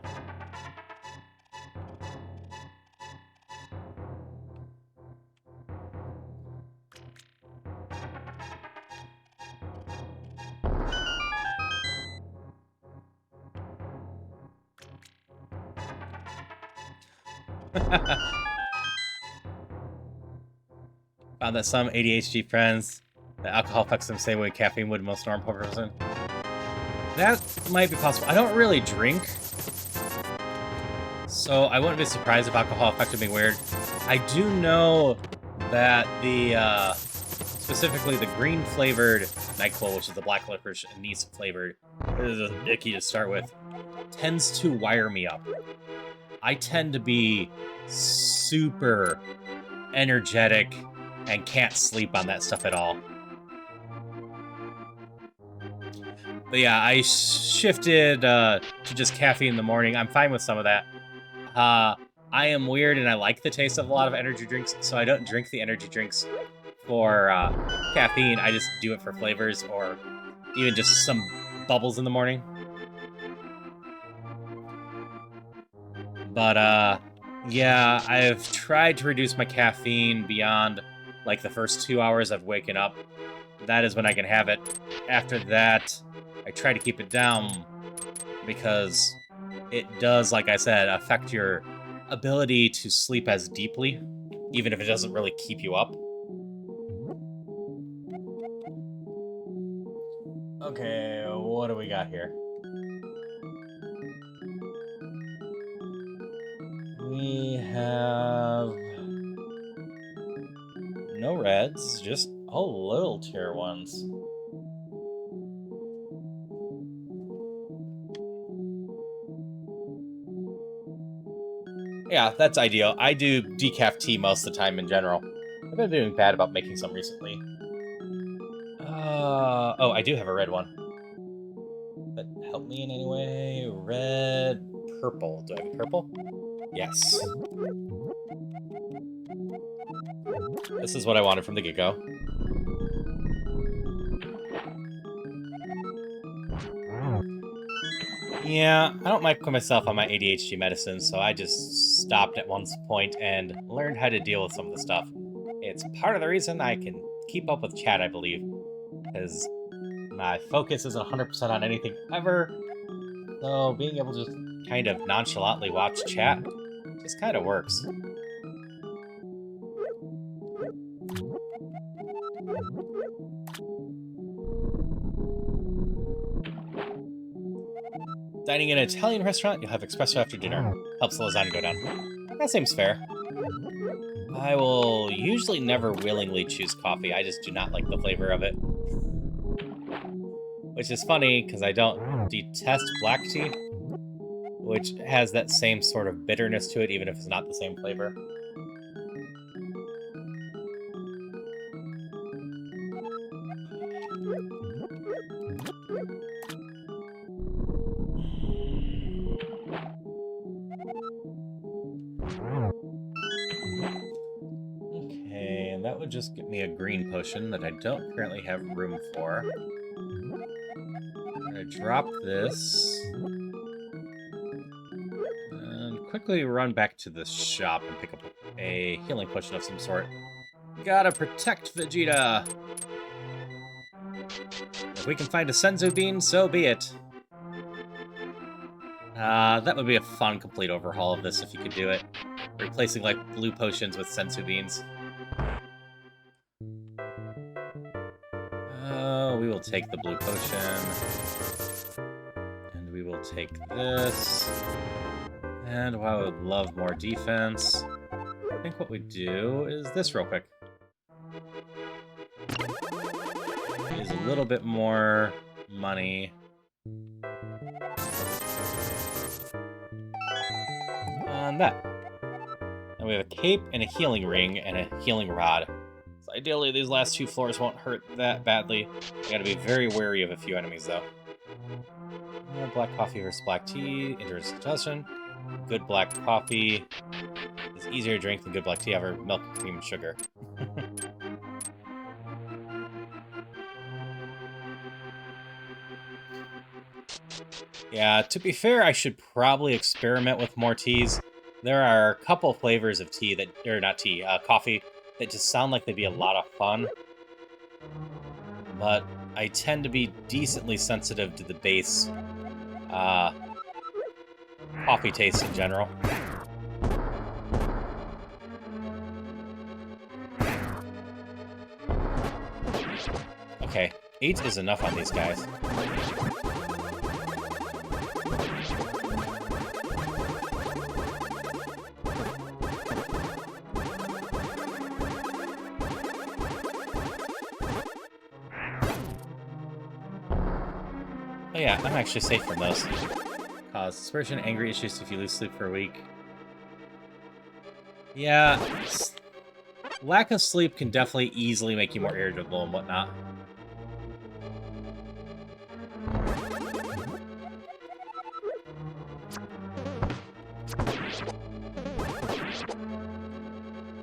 Found that some ADHD friends, that alcohol affects them the same way caffeine would most normal person. That might be possible. I don't really drink, so I wouldn't be surprised if alcohol affected me weird. I do know that the, specifically the green-flavored NyQuil, which is the black licorice anise flavored, this is icky to start with, tends to wire me up. I tend to be super energetic and can't sleep on that stuff at all. But yeah, I shifted to just caffeine in the morning. I'm fine with some of that. I am weird and I like the taste of a lot of energy drinks, so I don't drink the energy drinks for caffeine. I just do it for flavors or even just some bubbles in the morning. But yeah, I've tried to reduce my caffeine beyond like the first 2 hours of waking up. That is when I can have it. After that, I try to keep it down because it does, like I said, affect your ability to sleep as deeply, even if it doesn't really keep you up. Okay, what do we got here? We have no reds, just little tier ones. Yeah, that's ideal. I do decaf tea most of the time in general. I've been doing bad about making some recently. Oh, I do have a red one. But help me in any way. Red, purple. Do I have purple? Yes. This is what I wanted from the get-go. Yeah, I don't like myself on my ADHD medicine, so I just stopped at one point and learned how to deal with some of the stuff. It's part of the reason I can keep up with chat, I believe, because my focus isn't 100% on anything ever, so being able to just kind of nonchalantly watch chat just kind of works. Dining in an Italian restaurant, you'll have espresso after dinner. Helps the lasagna go down. That seems fair. I will usually never willingly choose coffee. I just do not like the flavor of it. Which is funny, because I don't detest black tea, which has that same sort of bitterness to it, even if it's not the same flavor. Okay, and that would just get me a green potion that I don't currently have room for. I'm gonna drop this. And quickly run back to the shop and pick up a healing potion of some sort. Gotta protect Vegeta! If we can find a Senzu Bean, so be it. That would be a fun, complete overhaul of this if you could do it. Replacing, like, blue potions with Senzu Beans. We will take the blue potion. And we will take this. And while I would love more defense, I think what we do is this real quick. Use a little bit more money. On that. And we have a cape and a healing ring and a healing rod. So ideally, these last two floors won't hurt that badly. I gotta be very wary of a few enemies, though. Black coffee versus black tea. Enters suggestion. Good black coffee is easier to drink than good black tea over milk, cream, and sugar. Yeah, to be fair, I should probably experiment with more teas. There are a couple flavors of tea that, or not tea, coffee, that just sound like they'd be a lot of fun. But I tend to be decently sensitive to the base coffee taste in general. Okay, 8 is enough on these guys. Oh yeah, I'm actually safe from those. Cause dispersion, angry issues if you lose sleep for a week. Yeah, lack of sleep can definitely easily make you more irritable and whatnot.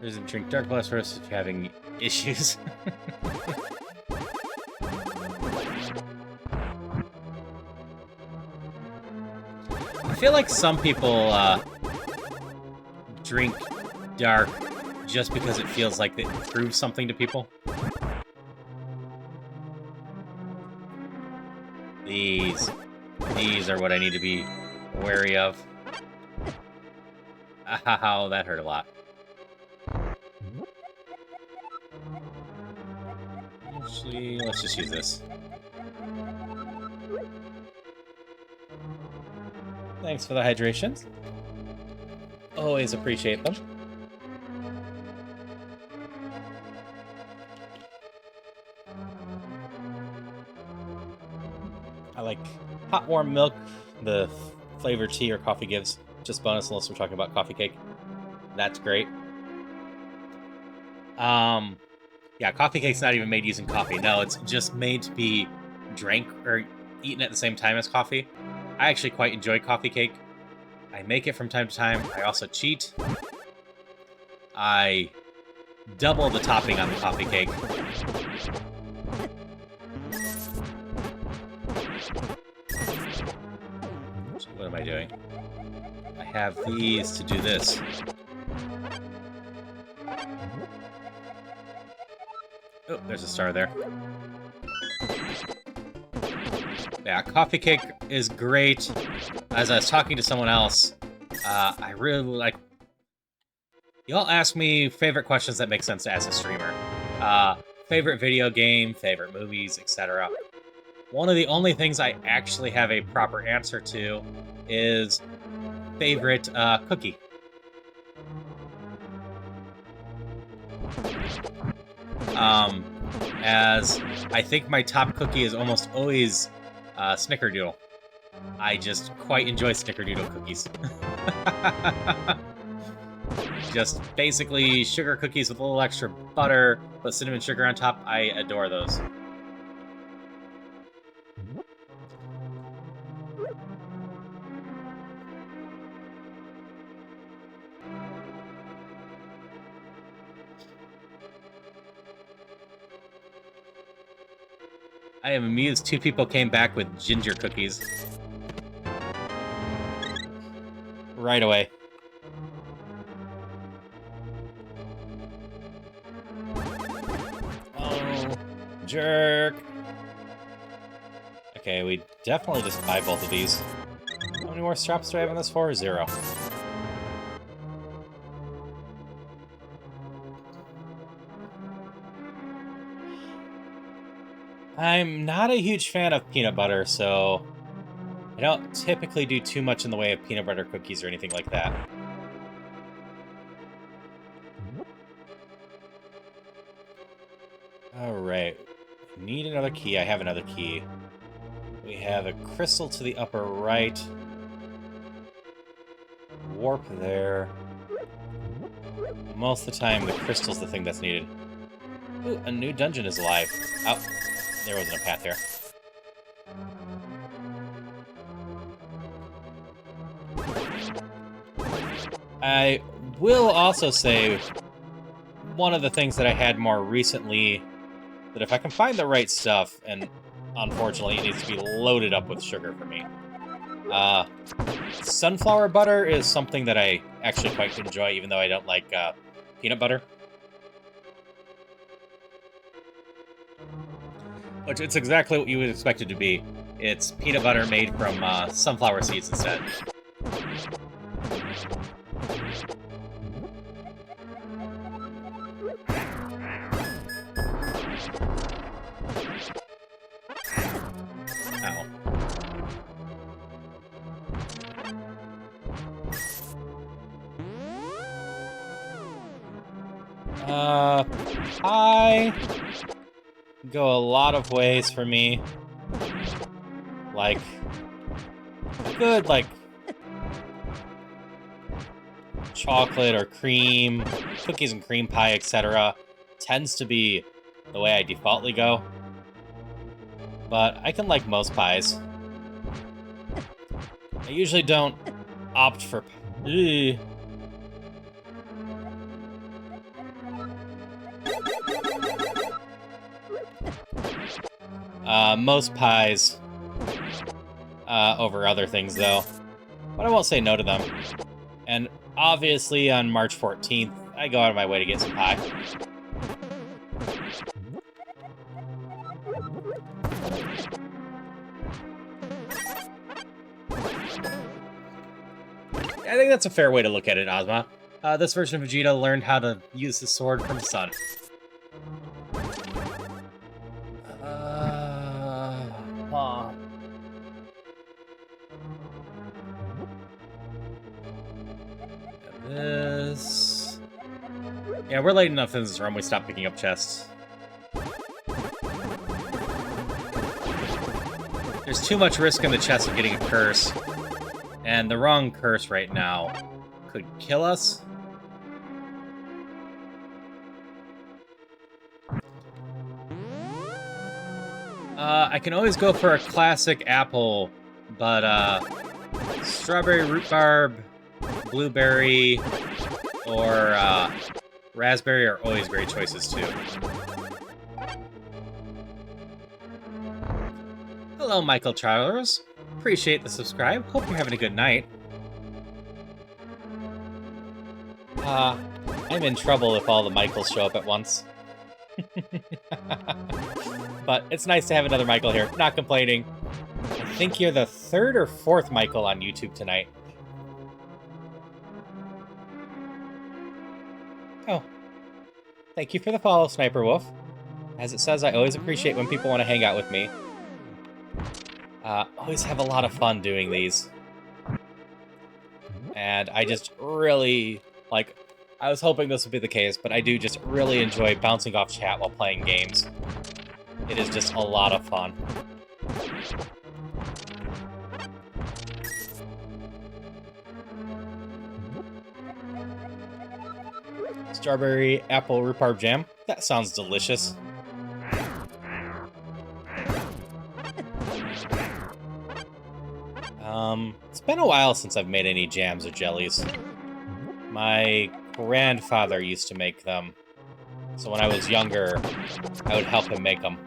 Doesn't drink Dark Blast first if you're having issues. I feel like some people drink dark just because it feels like it proves something to people. These are what I need to be wary of. Ow, that hurt a lot. Actually, let's just use this. Thanks for the hydrations. Always appreciate them. I like hot warm milk, the flavor tea or coffee gives. Just bonus unless we're talking about coffee cake. That's great. Yeah, coffee cake's not even made using coffee. No, it's just made to be drank or eaten at the same time as coffee. I actually quite enjoy coffee cake. I make it from time to time. I also cheat. I double the topping on the coffee cake. What am I doing? I have these to do this. Oh, there's a star there. Yeah, coffee cake is great. As I was talking to someone else, I really like... Y'all ask me favorite questions that make sense to ask a streamer. Favorite video game, favorite movies, etc. One of the only things I actually have a proper answer to is favorite cookie. As I think my top cookie is almost always Snickerdoodle. I just quite enjoy Snickerdoodle cookies. Just basically sugar cookies with a little extra butter, but cinnamon sugar on top. I adore those. I am amused 2 people came back with ginger cookies. Right away. Oh, jerk. Okay, we definitely just buy both of these. How many more straps do I have on this for? 0. I'm not a huge fan of peanut butter, so I don't typically do too much in the way of peanut butter cookies or anything like that. Alright. Need another key. I have another key. We have a crystal to the upper right. Warp there. Most of the time, the crystal's the thing that's needed. Ooh, a new dungeon is alive. Oh, there wasn't a path here. I will also say one of the things that I had more recently, that if I can find the right stuff, and unfortunately it needs to be loaded up with sugar for me. Sunflower butter is something that I actually quite enjoy, even though I don't like peanut butter. Which it's exactly what you would expect it to be. It's peanut butter made from sunflower seeds instead. Ow. Pie go a lot of ways for me. Like, good, like, chocolate or cream, cookies and cream pie, etc. tends to be the way I defaultly go. But I can like most pies. I usually don't opt for... Most pies over other things, though. But I won't say no to them. And obviously, on March 14th, I go out of my way to get some pie. I think that's a fair way to look at it, Ozma. This version of Vegeta learned how to use his sword from the sun. This... Yeah, we're late enough in this run, we stop picking up chests. There's too much risk in the chest of getting a curse. And the wrong curse right now could kill us. I can always go for a classic apple, but strawberry rhubarb, blueberry, or raspberry are always great choices too. Hello, Michael Charles. Appreciate the subscribe. Hope you're having a good night. I'm in trouble if all the Michaels show up at once. But it's nice to have another Michael here. Not complaining. I think you're the third or fourth Michael on YouTube tonight. Oh. Thank you for the follow, Sniper Wolf. As it says, I always appreciate when people want to hang out with me. Always have a lot of fun doing these. And I just really, like, I was hoping this would be the case, but I do just really enjoy bouncing off chat while playing games. It is just a lot of fun. Strawberry apple rhubarb jam. That sounds delicious. It's been a while since I've made any jams or jellies. My grandfather used to make them. So when I was younger, I would help him make them.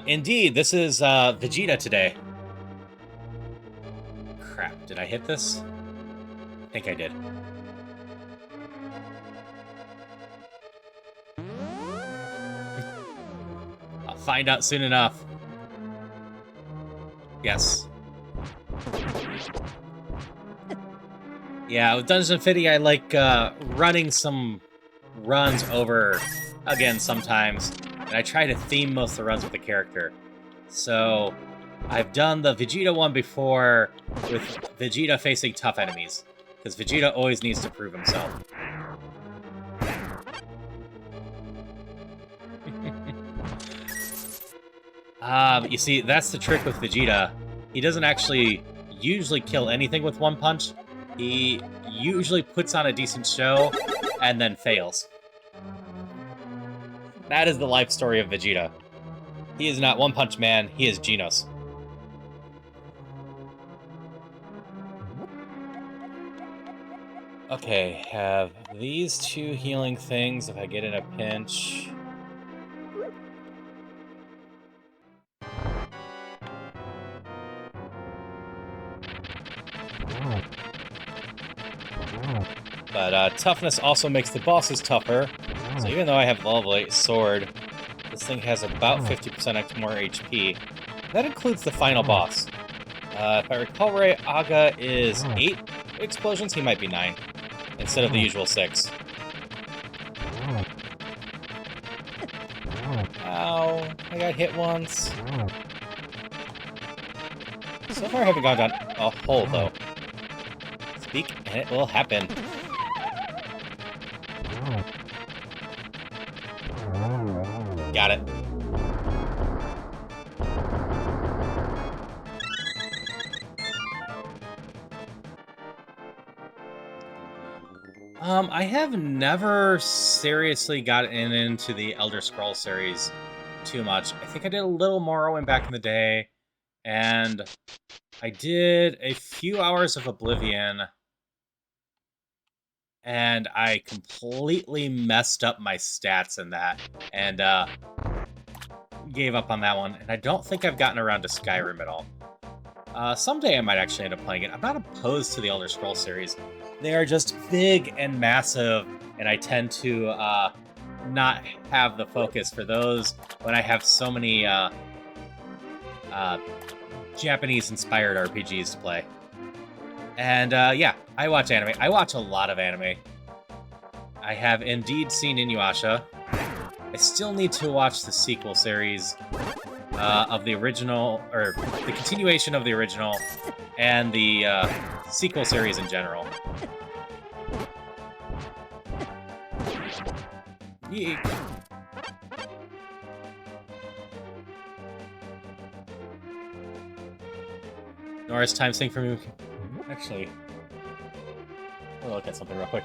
Indeed, this is Vegeta today. Crap, did I hit this? I think I did. I'll find out soon enough. Yes. Yeah, with Dungeons Infinity, I like running some runs over again sometimes, and I try to theme most of the runs with the character. So I've done the Vegeta one before with Vegeta facing tough enemies, because Vegeta always needs to prove himself. But you see, that's the trick with Vegeta. He doesn't actually usually kill anything with one punch. He usually puts on a decent show and then fails. That is the life story of Vegeta. He is not One Punch Man, he is Genos. Okay, have these two healing things if I get in a pinch. But toughness also makes the bosses tougher. So even though I have level 8 sword, this thing has about 50% more HP. That includes the final boss. If I recall right, Aga is 8 explosions, he might be 9, instead of the usual 6. Ow, I got hit once. So far I haven't gone down a hole, though. Speak, and it will happen. Got it. I have never seriously gotten into the Elder Scrolls series too much. I think I did a little Morrowind back in the day, and I did a few hours of Oblivion, and I completely messed up my stats in that, and gave up on that one. And I don't think I've gotten around to Skyrim at all. Someday I might actually end up playing it. I'm not opposed to the Elder Scrolls series. They are just big and massive, and I tend to not have the focus for those when I have so many Japanese-inspired RPGs to play. And yeah, I watch anime. I watch a lot of anime. I have indeed seen Inuyasha. I still need to watch the sequel series of the original, or the continuation of the original, and the sequel series in general. Yeek. Norris, time sync for me. Actually, I'll look at something real quick.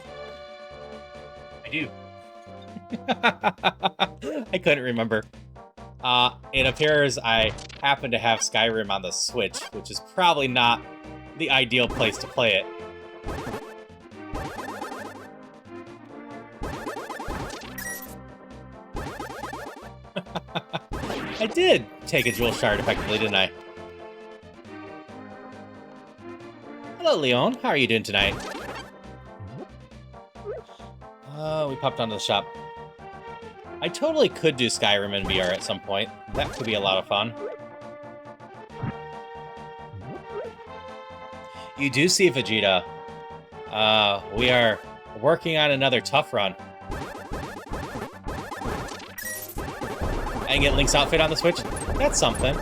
I do. I couldn't remember. It appears I happen to have Skyrim on the Switch, which is probably not the ideal place to play it. I did take a jewel shard effectively, didn't I? Hello, Leon. How are you doing tonight? We popped onto the shop. I totally could do Skyrim in VR at some point. That could be a lot of fun. You do see Vegeta. We are working on another tough run. And get Link's outfit on the Switch? That's something.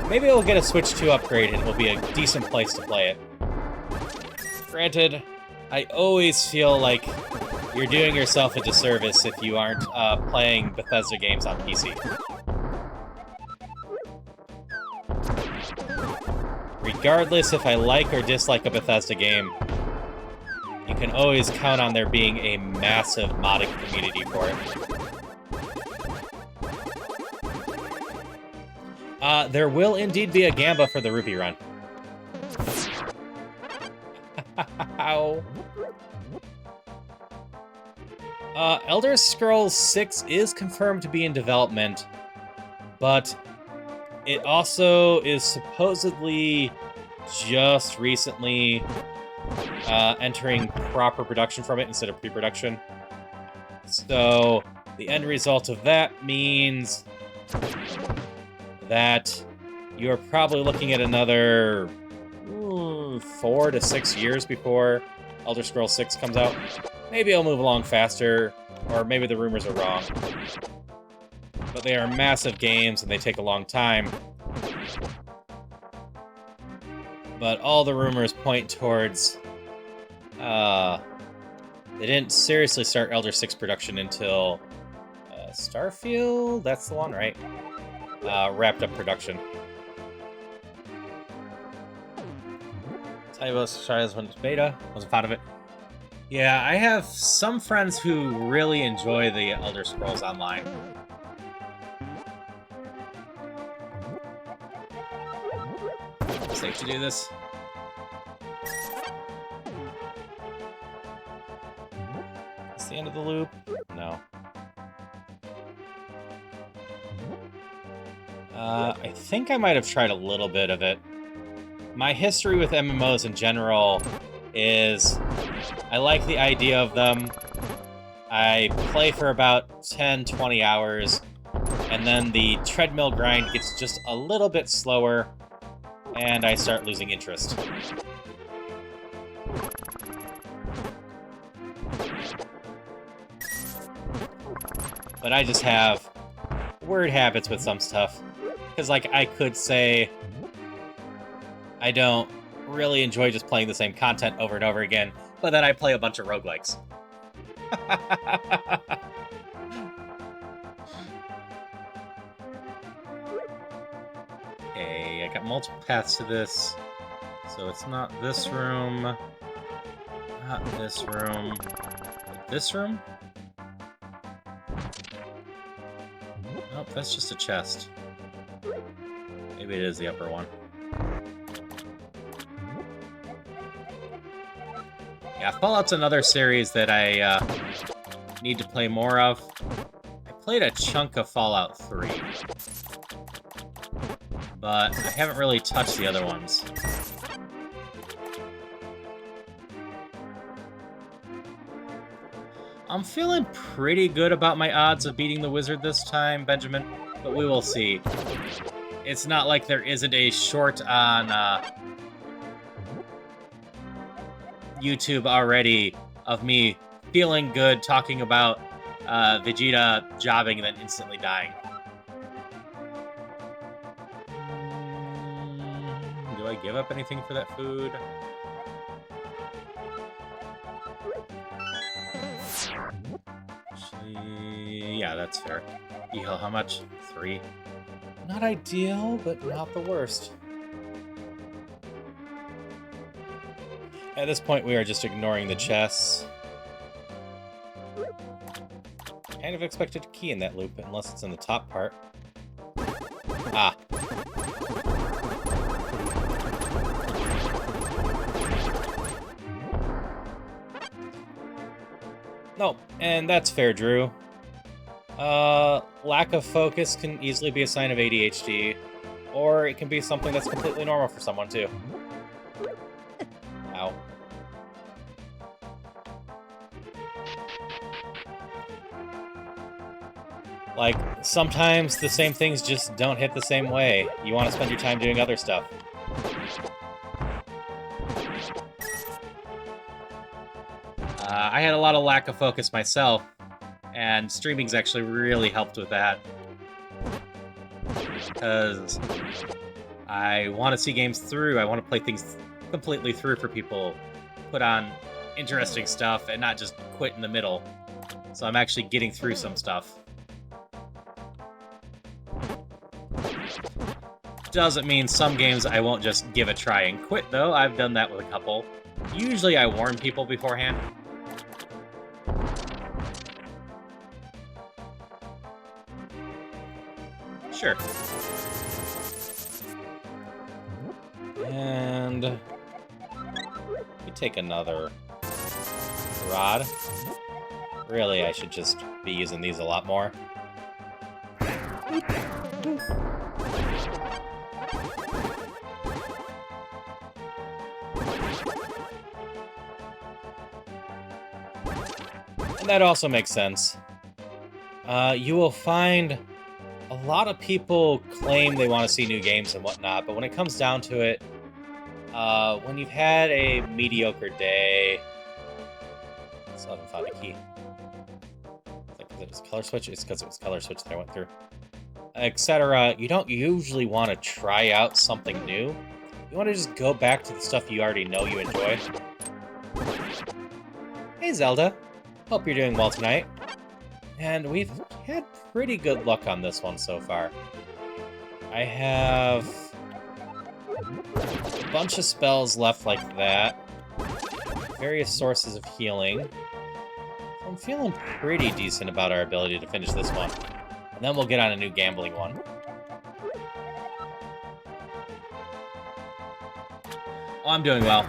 Maybe we'll get a Switch 2 upgrade and it will be a decent place to play it. Granted, I always feel like you're doing yourself a disservice if you aren't playing Bethesda games on PC. Regardless if I like or dislike a Bethesda game, you can always count on there being a massive modding community for it. There will indeed be a Gamba for the Rupee run. Ow. Elder Scrolls 6 is confirmed to be in development, but it also is supposedly just recently entering proper production from it instead of pre-production. So the end result of that means that you're probably looking at another 4 to 6 years before Elder Scrolls 6 comes out. Maybe it'll move along faster, or maybe the rumors are wrong. But they are massive games, and they take a long time. But all the rumors point towards... they didn't seriously start Elder 6 production until... Starfield? That's the one, right? Wrapped up production. Tell you about Trials when it's beta. Wasn't fond of it. Yeah, I have some friends who really enjoy the Elder Scrolls Online. Safe to do this. Is the end of the loop? No. I think I might have tried a little bit of it. My history with MMOs in general is I like the idea of them. I play for about 10-20 hours, and then the treadmill grind gets just a little bit slower, and I start losing interest. But I just have weird habits with some stuff. Because, like, I could say I don't really enjoy just playing the same content over and over again, but then I play a bunch of roguelikes. Okay, I got multiple paths to this. So it's not this room, not this room. this room? Nope, that's just a chest. Maybe it is the upper one. Yeah, Fallout's another series that I need to play more of. I played a chunk of Fallout 3, but I haven't really touched the other ones. I'm feeling pretty good about my odds of beating the wizard this time, Benjamin, but we will see. It's not like there isn't a short on YouTube already of me feeling good talking about Vegeta jobbing and then instantly dying. Do I give up anything for that food? Actually, yeah, that's fair. Eho, how much? 3. Not ideal, but not the worst. At this point, we are just ignoring the chests. Kind of expected a key in that loop, unless it's in the top part. Ah. No, and that's fair, Drew. Lack of focus can easily be a sign of ADHD, or it can be something that's completely normal for someone, too. Ow. Like, sometimes the same things just don't hit the same way. You want to spend your time doing other stuff. I had a lot of lack of focus myself, and streaming's actually really helped with that. Because I want to see games through, I want to play things completely through for people, put on interesting stuff, and not just quit in the middle. So I'm actually getting through some stuff. Doesn't mean some games I won't just give a try and quit, though. I've done that with a couple. Usually I warn people beforehand. Sure. And we take another rod. Really, I should just be using these a lot more. And that also makes sense. You will find a lot of people claim they want to see new games and whatnot, but when it comes down to it, when you've had a mediocre day... Still haven't found a key. It was color switch? It's because it was color switch that I went through. Etc. You don't usually want to try out something new. You want to just go back to the stuff you already know you enjoy. Hey, Zelda. Hope you're doing well tonight. And we've had pretty good luck on this one so far. I have a bunch of spells left like that. Various sources of healing. So I'm feeling pretty decent about our ability to finish this one. And then we'll get on a new gambling one. Oh, I'm doing well.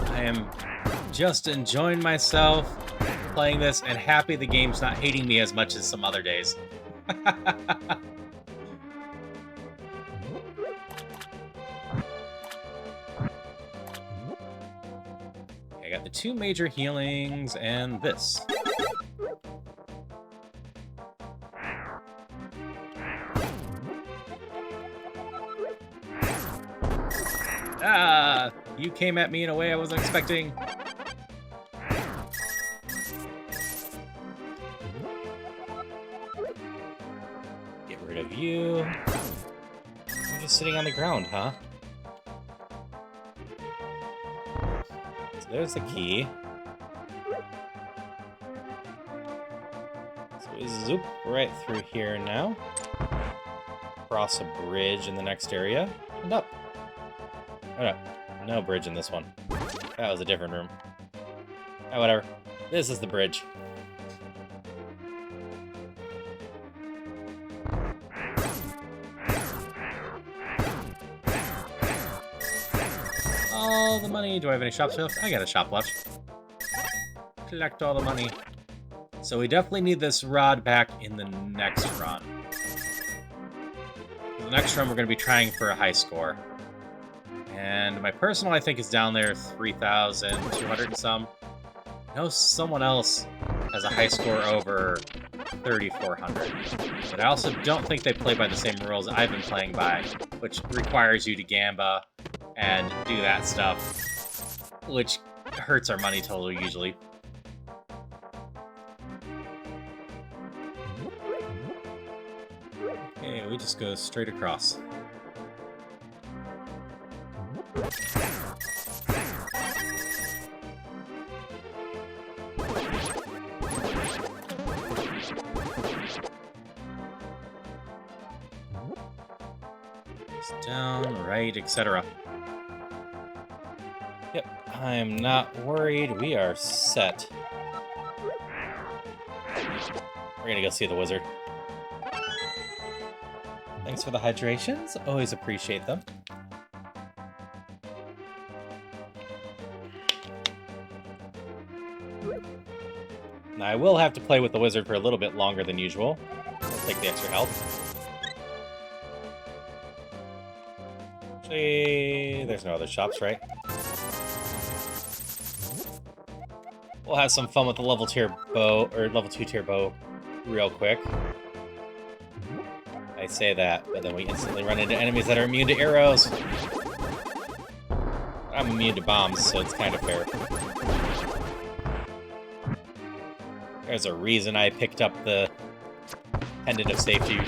I am just enjoying myself playing this and happy the game's not hating me as much as some other days. I got the 2 major healings and this. Ah! You came at me in a way I wasn't expecting. Get rid of you. You're just sitting on the ground, huh? So there's the key. So we zoop right through here now. Cross a bridge in the next area. And up. Oh no. No bridge in this one. That was a different room. Oh, whatever. This is the bridge. All the money. Do I have any shops left? I got a shop left. Collect all the money. So we definitely need this rod back in the next run. The next run we're going to be trying for a high score. And my personal, I think, is down there 3,200 and some. I know someone else has a high score over 3,400. But I also don't think they play by the same rules I've been playing by, which requires you to gamba and do that stuff, which hurts our money total usually. Okay, we just go straight across. Down, right, etc. Yep, I'm not worried. We are set. We're gonna go see the wizard. Thanks for the hydrations. Always appreciate them. Now, I will have to play with the wizard for a little bit longer than usual. I'll take the extra health. Actually, there's no other shops, right? We'll have some fun with the level 2 tier bow real quick. I say that, but then we instantly run into enemies that are immune to arrows. I'm immune to bombs, so it's kind of fair. There's a reason I picked up the pendant of safety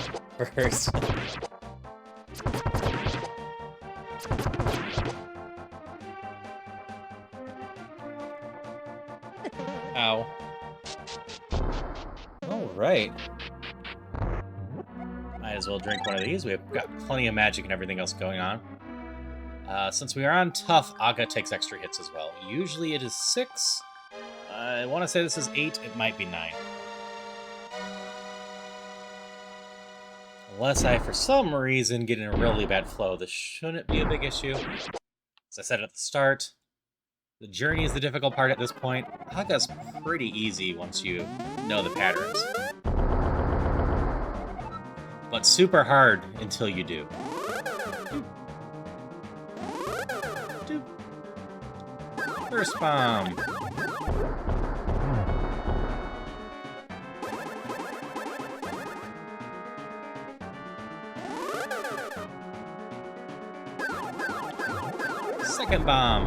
first. Ow. Alright. Might as well drink one of these. We've got plenty of magic and everything else going on. Since we are on tough, Aga takes extra hits as well. Usually it is 6. I want to say this is 8. It might be 9. Unless I, for some reason, get in a really bad flow. This shouldn't be a big issue. As I said at the start, the journey is the difficult part at this point. Aga's pretty easy once you know the patterns. But super hard until you do. First bomb. Second bomb.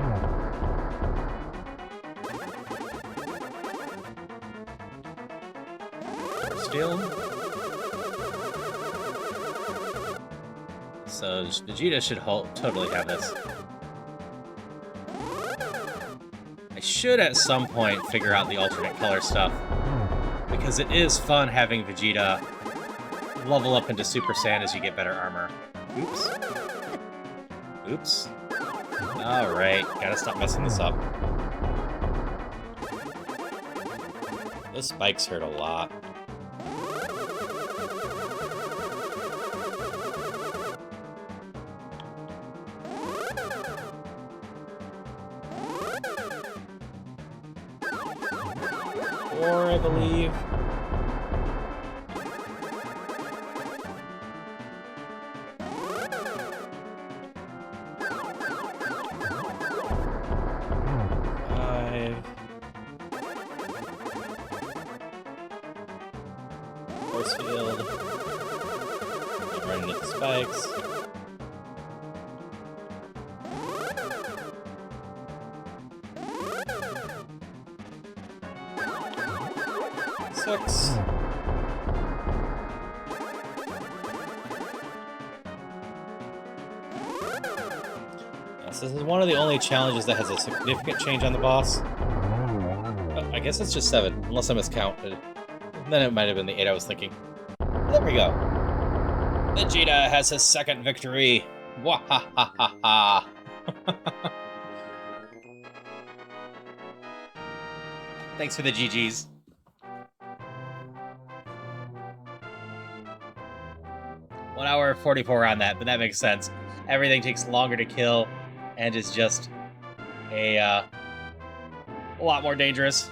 Still. So Vegeta should totally have this. I should at some point figure out the alternate color stuff, because it is fun having Vegeta level up into Super Saiyan as you get better armor. Oops. Oops. Alright, gotta stop messing this up. Those spikes hurt a lot. I believe. Force field. I'm running into the spikes. Six. Yes, this is one of the only challenges that has a significant change on the boss. Oh, I guess it's just 7, unless I miscounted. Then it might have been the 8 I was thinking. There we go. Vegeta has his second victory. Wahahaha. Thanks for the GGs. One hour 44 on that, but that makes sense. Everything takes longer to kill and is just a lot more dangerous.